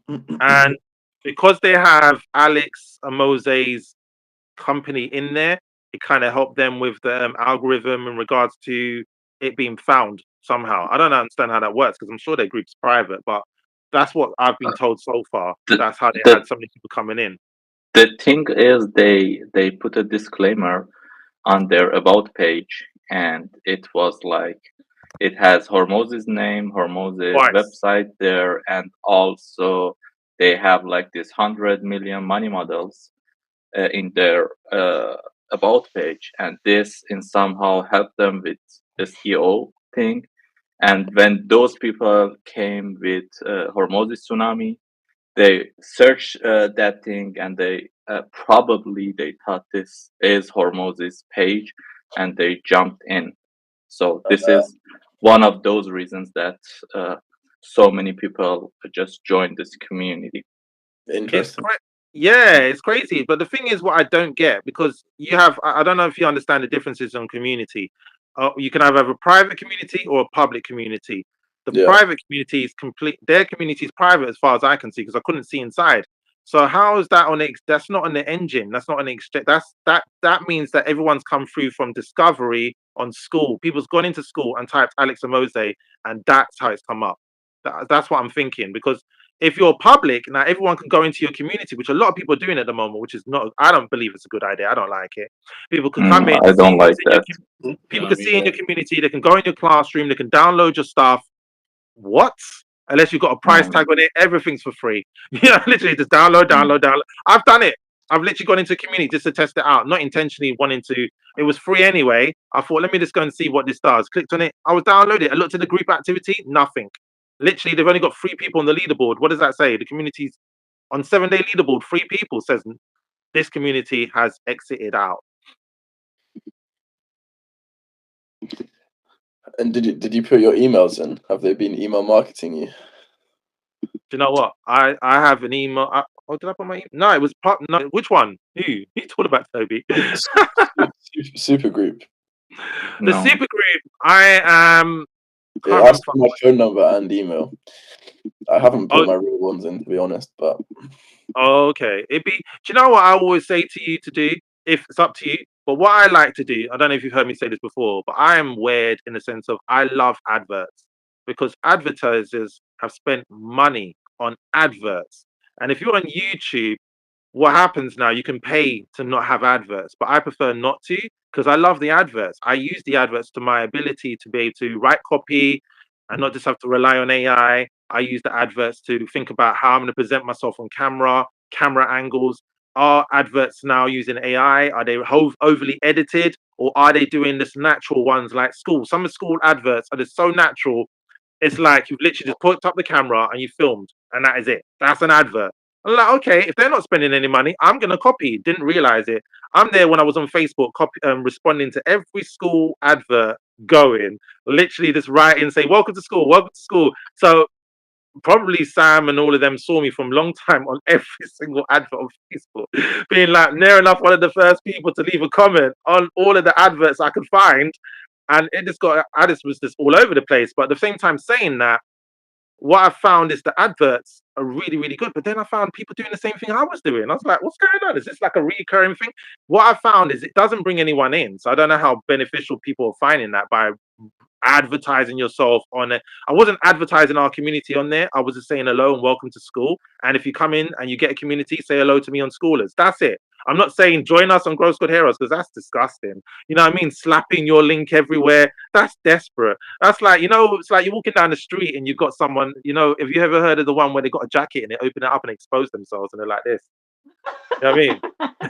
And because they have Alex Amose's company in there, it kind of helped them with the algorithm in regards to it being found somehow. I don't understand how that works because I'm sure their group's private, but that's what I've been told so far. That's how they had so many people coming in. The thing is, they put a disclaimer on their about page, and it was like it has Hormoz's name, Hormoz's website there, and also they have like this 100 million money models in their about page, and this in somehow helped them with SEO thing. And when those people came with Hormoz's tsunami, they searched that thing, and they probably they thought this is Hormoz's page, and they jumped in. So this is one of those reasons that so many people just joined this community. Interesting. It's crazy. But the thing is, what I don't get, because you have, I don't know if you understand the differences on community. You can either have a private community or a public community. The private community is complete. Their community is private as far as I can see, because I couldn't see inside. So how is that on the? That's not on the engine. That's not on the exchange. That means that everyone's come through from discovery on school. People's gone into school and typed Alex Amose, and that's how it's come up. That's what I'm thinking, because If you're public, now everyone can go into your community, which a lot of people are doing at the moment, which is not, I don't believe it's a good idea. I don't like it. People could come in, I see don't like what's in your that. people No, can me see in your neither. community, they can go in your classroom, they can download your stuff. What? Unless you've got a price tag on it, everything's for free. Literally just download. I've done it. I've literally gone into a community just to test it out, not intentionally wanting to. It was free anyway. I thought, let me just go and see what this does. Clicked on it. I was downloaded. I looked at the group activity, nothing. Literally, they've only got 3 people on the leaderboard. What does that say? The community's on 7-day leaderboard. 3 people says this community has exited out. And did you put your emails in? Have they been email marketing you? Do you know what? I have an email. Oh, did I put my email? No, it was part. No, which one? Who talking about, Toby? Super group. The No. super group. I am. It Can't remember. asked for my phone number and email. I haven't put Oh, my real ones in, to be honest, but okay. It'd be. Do you know what I always say to you to do? If it's up to you. But what I like to do, I don't know if you've heard me say this before, but I am weird in the sense of I love adverts because advertisers have spent money on adverts. And if you're on YouTube, what happens now, you can pay to not have adverts, but I prefer not to because I love the adverts. I use the adverts to my ability to be able to write copy and not just have to rely on I use the adverts to think about how I'm going to present myself on camera angles. Are adverts now using AI? Are they overly edited, or are they doing this natural ones like school? Some of school adverts are just so natural. It's like you've literally just put up the camera and you filmed, and that is it. That's an advert. I'm like, okay, if they're not spending any money, I'm gonna copy. Didn't realize it. I'm there when I was on Facebook, responding to every school advert going, literally just writing, say, "Welcome to school, welcome to school." So probably Sam and all of them saw me from long time on every single advert on Facebook, being like near enough one of the first people to leave a comment on all of the adverts I could find, and it just got, I just was just all over the place. But at the same time, saying that, what I found is the adverts are really, really good. But then I found people doing the same thing I was doing. I was like, what's going on? Is this like a recurring thing? What I found is it doesn't bring anyone in. So I don't know how beneficial people are finding that by advertising yourself on it. I wasn't advertising our community on there. I was just saying hello and welcome to school. And if you come in and you get a community, say hello to me on Schoolers. That's it. I'm not saying join us on Gross Good Heroes because that's disgusting. You know what I mean? Slapping your link everywhere. That's desperate. That's like, it's like you're walking down the street and you've got someone, have you ever heard of the one where they got a jacket and they open it up and expose themselves and they're like this? You know what I mean?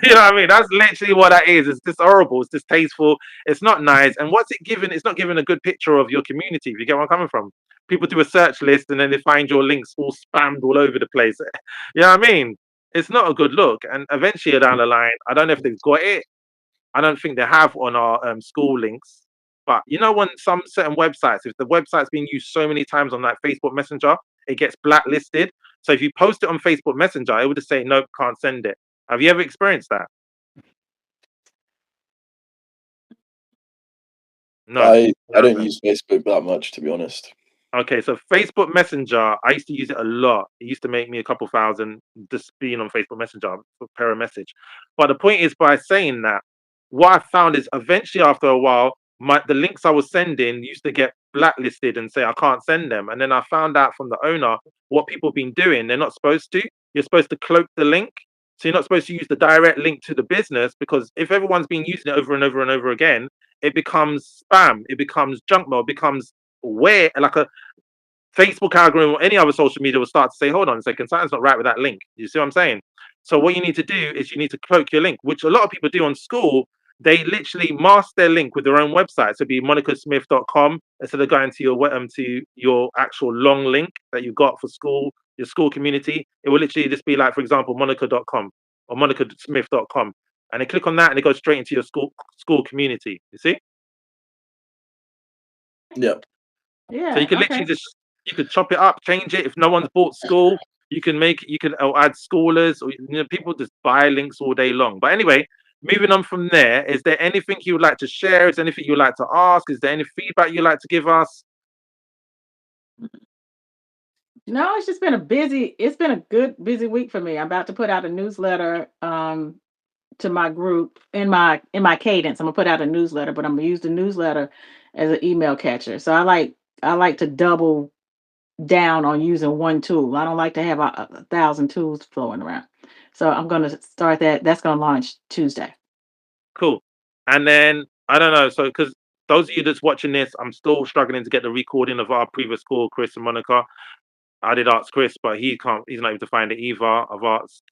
You know what I mean? That's literally what that is. It's just horrible. It's distasteful. It's not nice. And what's it giving? It's not giving a good picture of your community. If you get where I'm coming from, people do a search list and then they find your links all spammed all over the place. You know what I mean? It's not a good look. And eventually down the line, I don't know if they've got it. I don't think they have on our school links. But when some certain websites, if the website's being used so many times on like Facebook Messenger, it gets blacklisted. So if you post it on Facebook Messenger, it would just say nope, can't send it. Have you ever experienced that? No. I don't use Facebook that much, to be honest. Okay, so Facebook Messenger, I used to use it a lot. It used to make me a couple thousand just being on Facebook Messenger per a message. But the point is, by saying that, what I found is eventually after a while, the links I was sending used to get blacklisted and say I can't send them. And then I found out from the owner what people have been doing. They're not supposed to. You're supposed to cloak the link. So you're not supposed to use the direct link to the business, because if everyone's been using it over and over and over again, it becomes spam, it becomes junk mail, it becomes where like a Facebook algorithm or any other social media will start to say, hold on a second, something's not right with that link. You see what I'm saying? So what you need to do is you need to cloak your link, which a lot of people do on school. They literally mask their link with their own website. So it'd be monicasmith.com instead of going to your actual long link that you got for school, your school community. It will literally just be like, for example, monica.com or monicasmith.com. And they click on that and it goes straight into your school community. You see? Yeah. So you can literally you could chop it up, change it. If no one's bought school, you can add schoolers, or people just buy links all day long. But anyway, moving on from there, is there anything you would like to share? Is there anything you'd like to ask? Is there any feedback you'd like to give us? No, it's just been a good busy week for me. I'm about to put out a newsletter to my group in my cadence. I'm gonna put out a newsletter, but I'm gonna use the newsletter as an email catcher. So I like to double down on using one tool. I don't like to have a thousand tools flowing around. So I'm going to start that. That's going to launch Tuesday. Cool. And then I don't know. So because those of you that's watching this, I'm still struggling to get the recording of our previous call, Chris and Monica. I did ask Chris, but he can't. He's not able to find it either. I've asked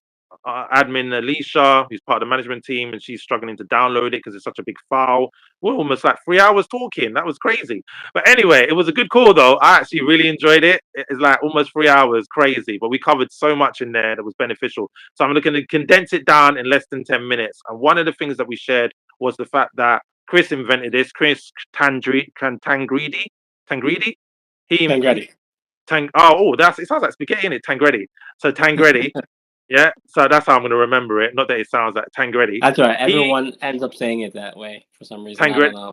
admin Alicia, who's part of the management team, and she's struggling to download it because it's such a big file. We're almost like 3 hours talking. That was crazy. But anyway, it was a good call though. I actually really enjoyed it. It's like almost 3 hours, crazy. But we covered so much in there that was beneficial. So I'm looking to condense it down in less than 10 minutes. And one of the things that we shared was the fact that Chris invented this. Chris Tangredi. Tangredi. He Tangretti. That's it sounds like spaghetti in it, Tangredi. So Tangredi, yeah. So that's how I'm gonna remember it. Not that it sounds like Tangredi. That's right. He Everyone ends up saying it that way for some reason. I Tangred don't know.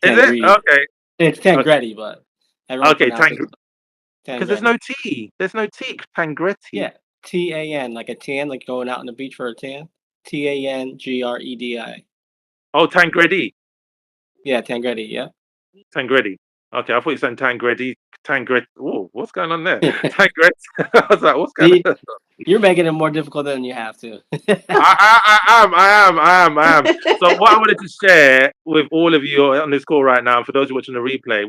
is it? Tangreedy. Okay. It's Okay. Tangretti, but everyone Okay, pronounces it because there's Tangretti. no T. There's no T. Tangretti. Yeah. TAN, like a tan, like going out on the beach for a tan. TANGREDI. Oh, Tangredi. Yeah, Tangretti. Yeah. Tangredi. Okay, I thought you said Tangredi. Tangred. Oh, what's going on there? Tangred. I was like, what's going See, on? you're making it more difficult than you have to. I am. So what I wanted to share with all of you on this call right now, for those watching the replay,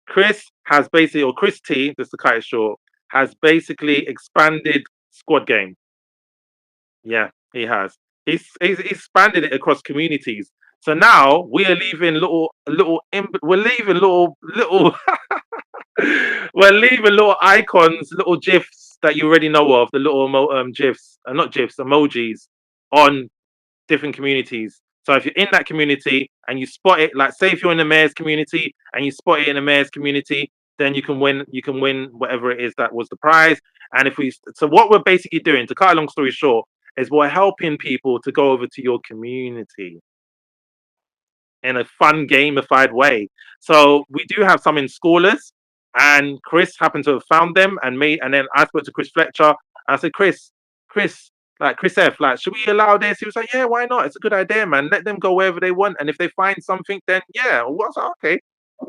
Chris has basically, or Chris T, just to cut it short, has basically expanded squad game. Yeah, he has. He's expanded it across communities. So now we are leaving we're leaving little we're leaving little icons, little gifs that you already know of, the little gifs, not gifs, emojis on different communities. So if you're in that community and you spot it, like say if you're in the mayor's community and you spot it in the mayor's community, then you can win. You can win whatever it is that was the prize. And so what we're basically doing, to cut a long story short, is we're helping people to go over to your community in a fun, gamified way. So we do have some in Scholars, and Chris happened to have found them and me. And then I spoke to Chris Fletcher. I said, Chris, like Chris F, like, should we allow this? He was like, yeah, why not? It's a good idea, man. Let them go wherever they want, and if they find something, then yeah. Well, I was like, okay.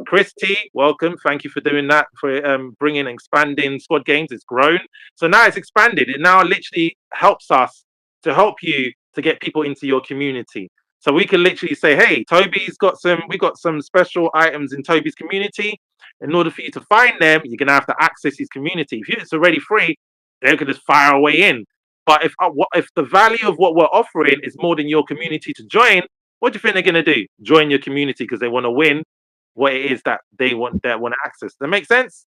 Chris T, welcome. Thank you for doing that, for bringing expanding squad games. It's grown, so now it's expanded. It now literally helps us to help you to get people into your community. So we can literally say, hey, we got some special items in Toby's community. In order for you to find them, you're gonna have to access his community. If it's already free, they can just fire away in. But if the value of what we're offering is more than your community to join, what do you think they're gonna do? Join your community because they want to win what it is that they want to access. Does that make sense?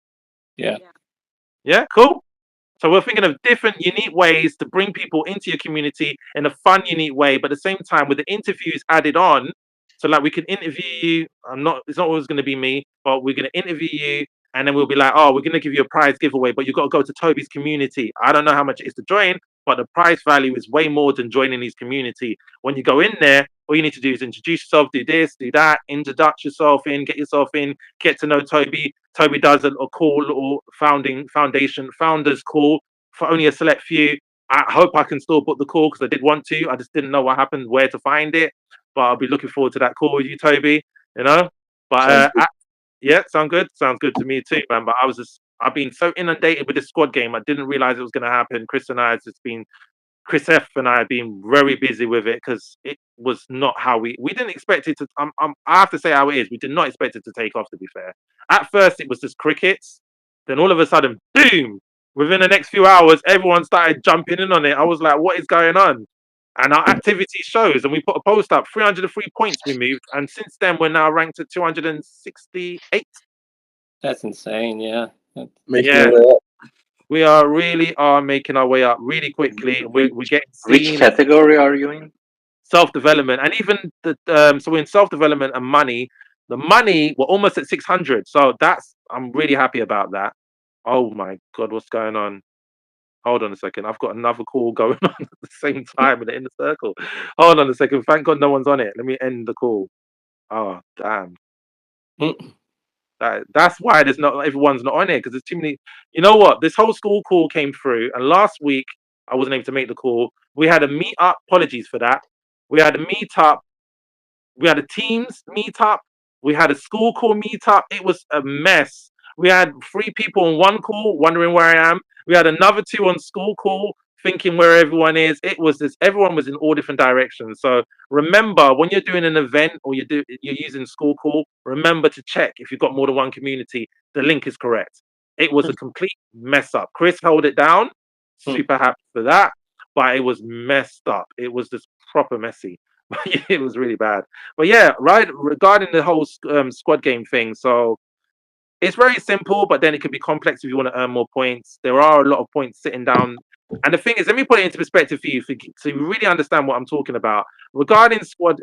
Yeah. Yeah, cool. So we're thinking of different unique ways to bring people into your community in a fun, unique way, but at the same time with the interviews added on. So like we can interview you. It's not always going to be me, but we're going to interview you, and then we'll be like, oh, we're going to give you a prize giveaway, but you've got to go to Toby's community. I don't know how much it is to join, but the prize value is way more than joining his community. When you go in there, all you need to do is introduce yourself, do this, do that, introduce yourself in, get yourself in, get to know Toby. Toby does a cool little founders call for only a select few. I hope I can still book the call because I did want to. I just didn't know what happened, where to find it. But I'll be looking forward to that call with you, Toby. You know. But yeah, sound good. Sounds good to me too, man. But I've been so inundated with this squad game. I didn't realize it was going to happen. Chris F and I have been very busy with it because it was not how we didn't expect it to. I have to say how it is. We did not expect it to take off. To be fair, at first it was just crickets. Then all of a sudden, boom! Within the next few hours, everyone started jumping in on it. I was like, "What is going on?" And our activity shows, and we put a post up. 303 points we moved, and since then we're now ranked at 268. That's insane. Yeah. Making Yeah. your way up. We really are making our way up really quickly. We're getting Which seen. category are you in? Self-development, and even so we're in self-development and money. The money, we're almost at 600, so I'm really happy about that. Oh my god, what's going on? Hold on a second, I've got another call going on at the same time in the inner circle. Hold on a second, thank god no one's on it. Let me end the call. Oh damn. Mm. That's why everyone's not on it, because there's too many. You know what? This whole school call came through, and last week I wasn't able to make the call. We had a meet up. Apologies for that. We had a meet up. We had a Teams meet up. We had a school call meet up. It was a mess. We had 3 people on one call wondering where I am. We had another 2 on Skoolcall thinking where everyone is. It was this. Everyone was in all different directions. So remember, when you're doing an event or you're using Skoolcall, remember to check if you've got more than one community. The link is correct. It was a complete mess up. Chris held it down. Super happy for that. But it was messed up. It was just proper messy. It was really bad. But yeah, right. Regarding the whole squad game thing, so it's very simple, but then it can be complex if you want to earn more points. There are a lot of points sitting down. And the thing is, let me put it into perspective for you, so you really understand what I'm talking about. Regarding squad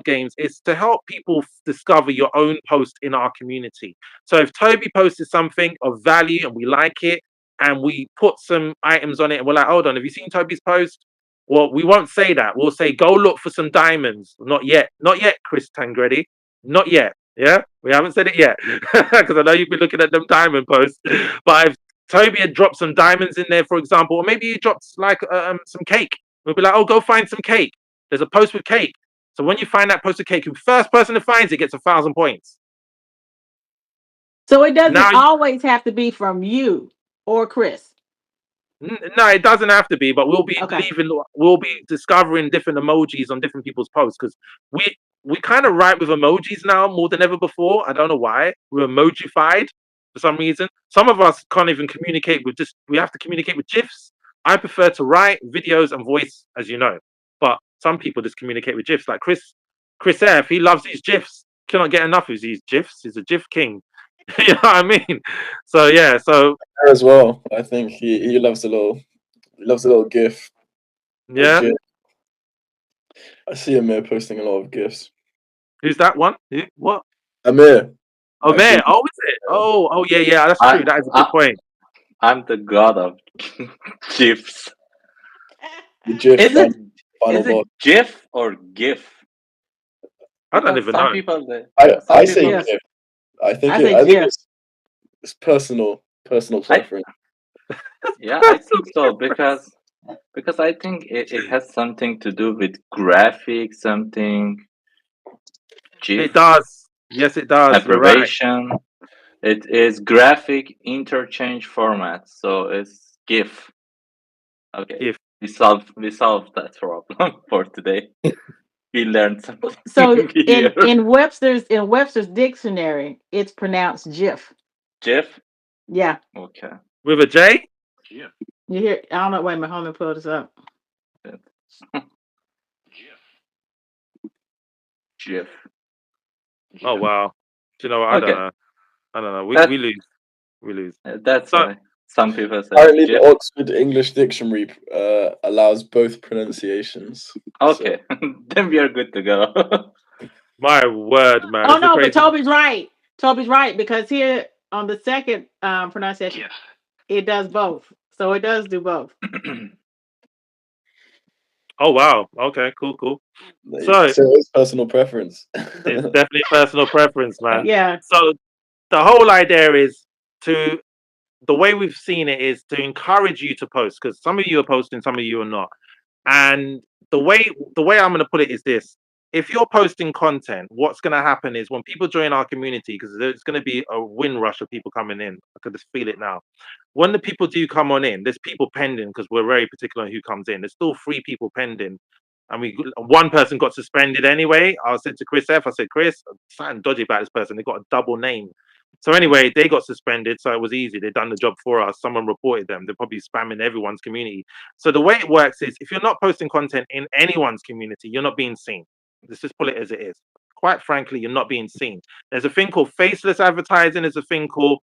games, it's to help people discover your own post in our community. So if Toby posted something of value and we like it, and we put some items on it, and we're like, hold on, have you seen Toby's post? Well, we won't say that. We'll say, go look for some diamonds. Not yet, Chris Tangredi, not yet. Yeah, we haven't said it yet because I know you've been looking at them diamond posts. But if Toby had dropped some diamonds in there, for example, or maybe he dropped like some cake, we'll be like, oh, go find some cake. There's a post with cake. So when you find that post of cake, the first person that finds it gets 1,000 points. So it doesn't Now, always have to be from you or Chris. no, it doesn't have to be, but we'll be Okay. we'll be discovering different emojis on different people's posts because we kind of write with emojis now more than ever before. I don't know why. We're emojified for some reason. Some of us can't even communicate with we have to communicate with GIFs. I prefer to write videos and voice, as you know. But some people just communicate with GIFs. Like Chris F, he loves these GIFs. Cannot get enough of these GIFs. He's a GIF king. You know what I mean? So yeah, so Her as well. I think he loves a little GIF. yeah. GIF. I see Amir posting a lot of GIFs. Who's that one? What? Amir. Oh, I man. think Oh, is it? Oh, yeah. That's true. That is a good point. I'm the god of GIFs. the GIF Is it final is it boss. GIF or GIF? I don't Because even some know. people they, some I say people Yes. GIF. I think I say I think GIF. it's personal preference. yeah, I think so because I think it has something to do with graphics, something GIF It does. Yes, it does. You're right. abbreviation. It is graphic interchange format, so it's GIF. Okay, GIF. we solved that problem for today. We learned something So here. in Webster's dictionary, it's pronounced GIF. GIF. Yeah. Okay. With a J? You hear? I don't know. Wait a minute. Hold me pull this up. GIF. Oh, wow. Do you know what? I Okay. don't know. I don't know. That- We lose. We lose. That's So- why some people say Apparently, GIF. the Oxford English Dictionary allows both pronunciations. Okay, then we are good to go. My word, man. Oh It's the no, but crazy- Toby's right. Toby's right because here on the second pronunciation, it does both. So it does do both. Oh, wow. Okay, cool. So it's personal preference. It's definitely personal preference, man. Yeah. So the whole idea is the way we've seen it is to encourage you to post because some of you are posting, some of you are not. And the way I'm going to put it is this: if you're posting content, what's going to happen is when people join our community, because there's going to be a wind rush of people coming in. I can just feel it now. When the people do come on in, there's people pending because we're very particular on who comes in. There's still 3 people pending. And one person got suspended anyway. I said to Chris F, I said, Chris, something dodgy about this person. They got a double name. So anyway, they got suspended. So it was easy. They've done the job for us. Someone reported them. They're probably spamming everyone's community. So the way it works is if you're not posting content in anyone's community, you're not being seen. Let's just pull it as it is. Quite frankly, you're not being seen. There's a thing called faceless advertising. There's a thing called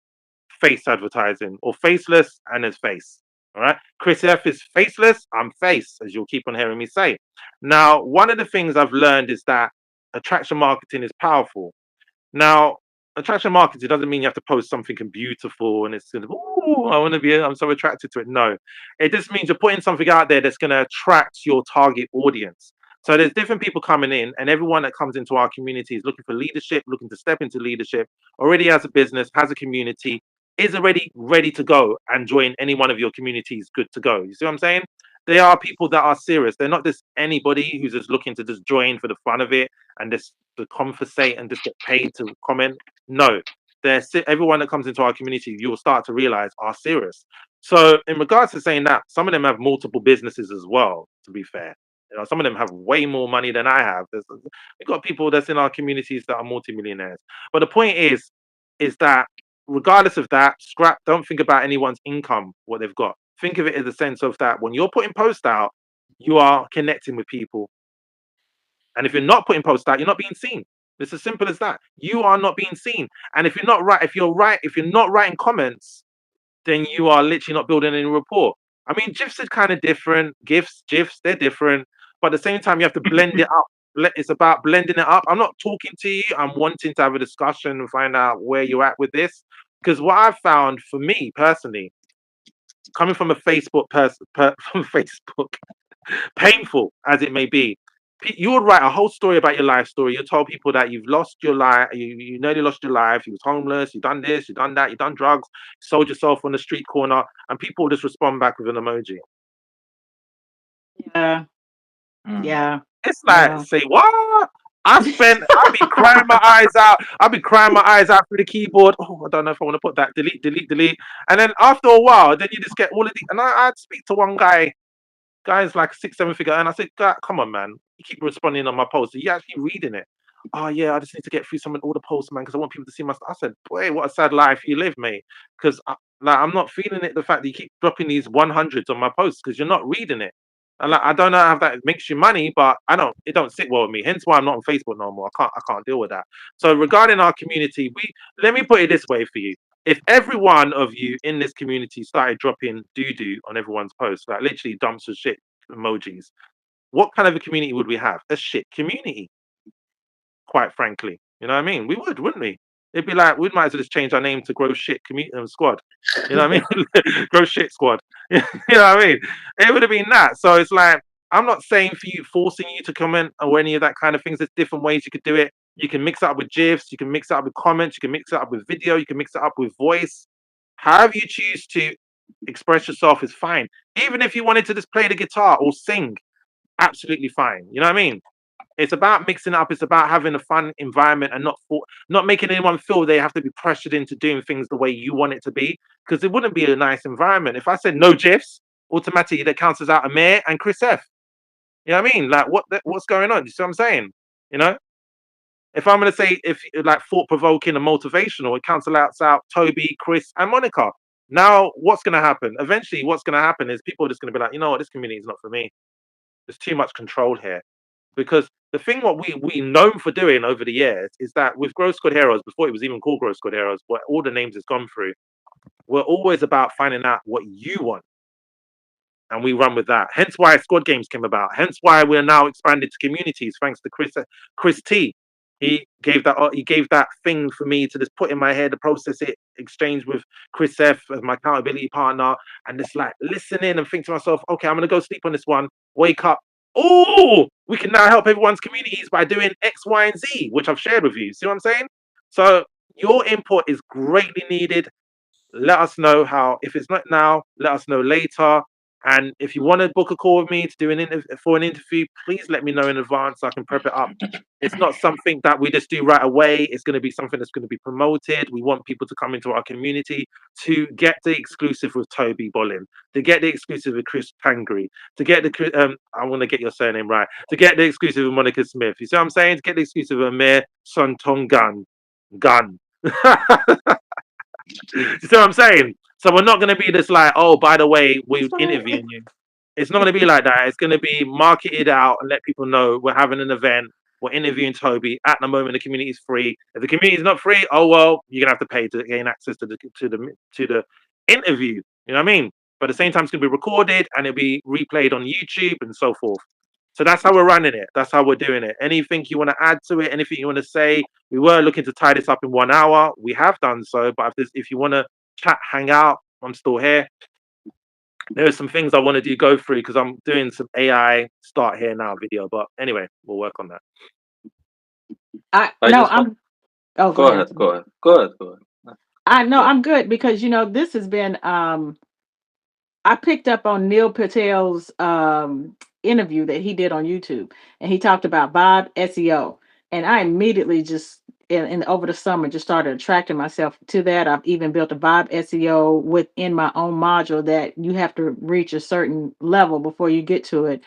face advertising, or faceless and there's face. All right. Chris F is faceless. I'm face, as you'll keep on hearing me say. Now, one of the things I've learned is that attraction marketing is powerful. Now, attraction marketing doesn't mean you have to post something beautiful and it's gonna, I'm so attracted to it. No, it just means you're putting something out there that's going to attract your target audience. So there's different people coming in, and everyone that comes into our community is looking for leadership, looking to step into leadership, already has a business, has a community, is already ready to go and join any one of your communities. Good to go. You see what I'm saying? They are people that are serious. They're not just anybody who's just looking to just join for the fun of it and just to conversate and just get paid to comment. No, everyone that comes into our community, you'll start to realize are serious. So in regards to saying that, some of them have multiple businesses as well, to be fair. Some of them have way more money than I have. We've got people that's in our communities that are multimillionaires. But the point is that regardless of that, don't think about anyone's income, what they've got. Think of it as a sense of that when you're putting posts out, you are connecting with people. And if you're not putting posts out, you're not being seen. It's as simple as that. You are not being seen. And if you're not writing comments, then you are literally not building any rapport. I mean, GIFs is kind of different. GIFs, they're different. But at the same time, you have to blend it up. It's about blending it up. I'm not talking to you. I'm wanting to have a discussion and find out where you're at with this. Because what I've found for me personally, coming from a Facebook from Facebook, painful as it may be, you would write a whole story about your life story. You told people that you've lost your life, you nearly lost your life, you was homeless, you've done this, you've done that, you've done drugs, sold yourself on the street corner, and people just respond back with an emoji. Yeah. Mm. Yeah. It's like, say what? I'll be crying my eyes out. I'll be crying my eyes out through the keyboard. Oh, I don't know if I want to put that. Delete, delete, delete. And then after a while, then you just get all of these. And I'd speak to one guy's like a 6-7 figure, and I said, God, come on, man. You keep responding on my posts. Are you actually reading it? Oh yeah, I just need to get through all the posts, man, because I want people to see my stuff. I said, boy, what a sad life you live, mate. Because I'm not feeling it. The fact that you keep dropping these 100s on my posts because you're not reading it. And I don't know how that makes you money, but it don't sit well with me. Hence why I'm not on Facebook no more. I can't deal with that. So regarding our community, let me put it this way for you. If every one of you in this community started dropping doo-doo on everyone's posts, like literally dumps of shit emojis, what kind of a community would we have? A shit community, quite frankly. You know what I mean? We would, wouldn't we? It'd be like, we might as well just change our name to Grow Shit Squad. You know what I mean? Grow Shit Squad. You know what I mean? It would have been that. So it's like, I'm not saying forcing you to comment or any of that kind of things. There's different ways you could do it. You can mix it up with GIFs. You can mix it up with comments. You can mix it up with video. You can mix it up with voice. However you choose to express yourself is fine. Even if you wanted to just play the guitar or sing, absolutely fine. You know what I mean? It's about mixing it up. It's about having a fun environment and not making anyone feel they have to be pressured into doing things the way you want it to be. Because it wouldn't be a nice environment. If I said no GIFs, automatically that cancels out Amir and Chris F. You know what I mean? Like what's going on? You see what I'm saying? You know? If I'm gonna say if like thought provoking and motivational, it cancels out Toby, Chris, and Monica. Now what's gonna happen? Eventually, what's gonna happen is people are just gonna be like, you know what, this community is not for me. There's too much control here. Because the thing what we known for doing over the years is that with Grow Squad Heroes, before it was even called Grow Squad Heroes, what all the names has gone through, we're always about finding out what you want. And we run with that. Hence why squad games came about. Hence why we're now expanded to communities, thanks to Chris T. He gave that thing for me to just put in my head, to process it, exchange with Chris F as my accountability partner, and just like listen in and think to myself, okay, I'm gonna go sleep on this one, wake up. Oh, we can now help everyone's communities by doing X, Y, and Z, which I've shared with you. See what I'm saying? So your input is greatly needed. Let us know how. If it's not now, let us know later. And if you want to book a call with me to do an interview, please let me know in advance so I can prep it up. It's not something that we just do right away. It's going to be something that's going to be promoted. We want people to come into our community to get the exclusive with Toby Bolin, to get the exclusive with Chris Tangri, to get the I want to get your surname right, to get the exclusive with Monica Smith. You see what I'm saying? To get the exclusive with Amir Sontongan. Gun. You see what I'm saying? So we're not going to be this like, oh, by the way, we're interviewing you. It's not going to be like that. It's going to be marketed out and let people know we're having an event. We're interviewing Toby. At the moment, the community is free. If the community is not free, oh well, you're gonna have to pay to gain access to the interview. You know what I mean? But at the same time, it's gonna be recorded and it'll be replayed on YouTube and so forth. So that's how we're running it. That's how we're doing it. Anything you want to add to it? Anything you want to say? We were looking to tie this up in 1 hour. We have done so. But if you want to chat, hang out, I'm still here. There are some things I want to go through because I'm doing some AI start here now video. But anyway, we'll work on that. Go ahead. I'm good because this has been I picked up on Neil Patel's interview that he did on YouTube, and he talked about Bob SEO, and I immediately just and over the summer just started attracting myself to that. I've even built a vibe SEO within my own module that you have to reach a certain level before you get to it.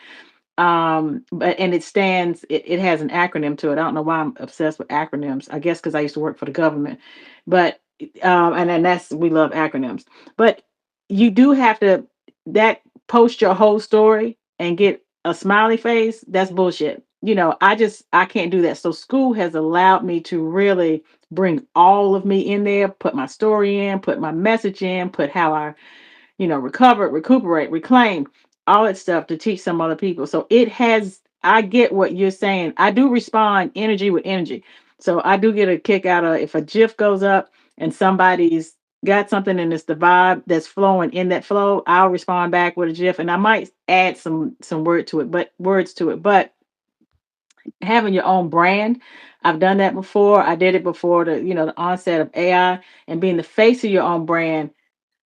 But and it has an acronym to it. I don't know why I'm obsessed with acronyms. I guess because I used to work for the government. But and then we love acronyms. But you do have to that post your whole story and get a smiley face. That's bullshit. I can't do that. So school has allowed me to really bring all of me in there, put my story in, put my message in, put how I recover, recuperate, reclaim, all that stuff to teach some other people. So I get what you're saying. I do respond energy with energy. So I do get a kick out of if a GIF goes up and somebody's got something and it's the vibe that's flowing in that flow, I'll respond back with a GIF and I might add some words to it. But having your own brand, I've done that before. I did it before the onset of AI, and being the face of your own brand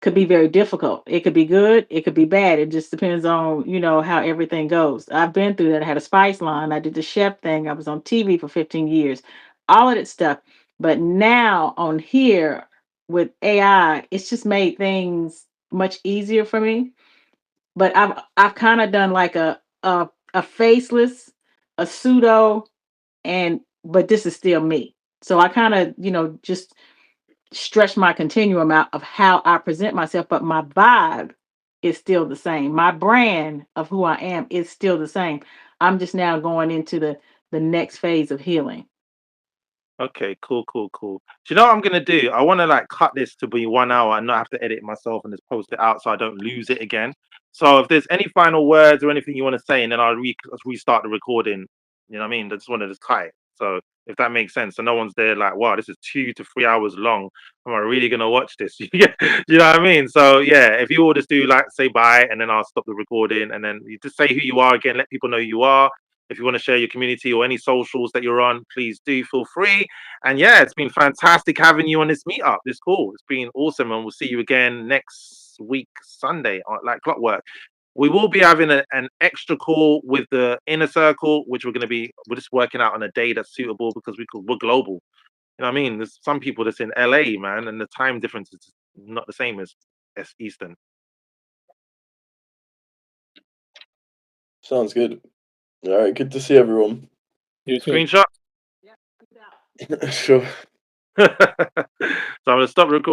could be very difficult. It could be good, it could be bad. It just depends on, how everything goes. I've been through that. I had a spice line. I did the chef thing. I was on TV for 15 years. All of that stuff. But now on here with AI, it's just made things much easier for me. But I've kind of done like a faceless, a pseudo, and but this is still me. So I kind of, just stretch my continuum out of how I present myself, but my vibe is still the same. My brand of who I am is still the same. I'm just now going into the next phase of healing. Okay, cool. Do you know what I'm gonna do? I want to like cut this to be 1 hour and not have to edit it myself and just post it out so I don't lose it again. So if there's any final words or anything you want to say, and then I'll restart the recording. You know what I mean? I just want to just cut it. So if that makes sense, so no one's there like, wow, this is 2 to 3 hours long. Am I really gonna watch this? Yeah, you know what I mean? So yeah, if you all just do like say bye, and then I'll stop the recording, and then you just say who you are again, let people know who you are. If you want to share your community or any socials that you're on, please do feel free. And yeah, it's been fantastic having you on this meetup. This call. It's been awesome. And we'll see you again next week, Sunday, like clockwork. We will be having an extra call with the inner circle, which we're just working out on a day that's suitable because we're global. You know what I mean? There's some people that's in LA, man, and the time difference is not the same as Eastern. Sounds good. All right, good to see everyone. You too. Screenshot. Yeah. Sure. So I'm gonna stop recording.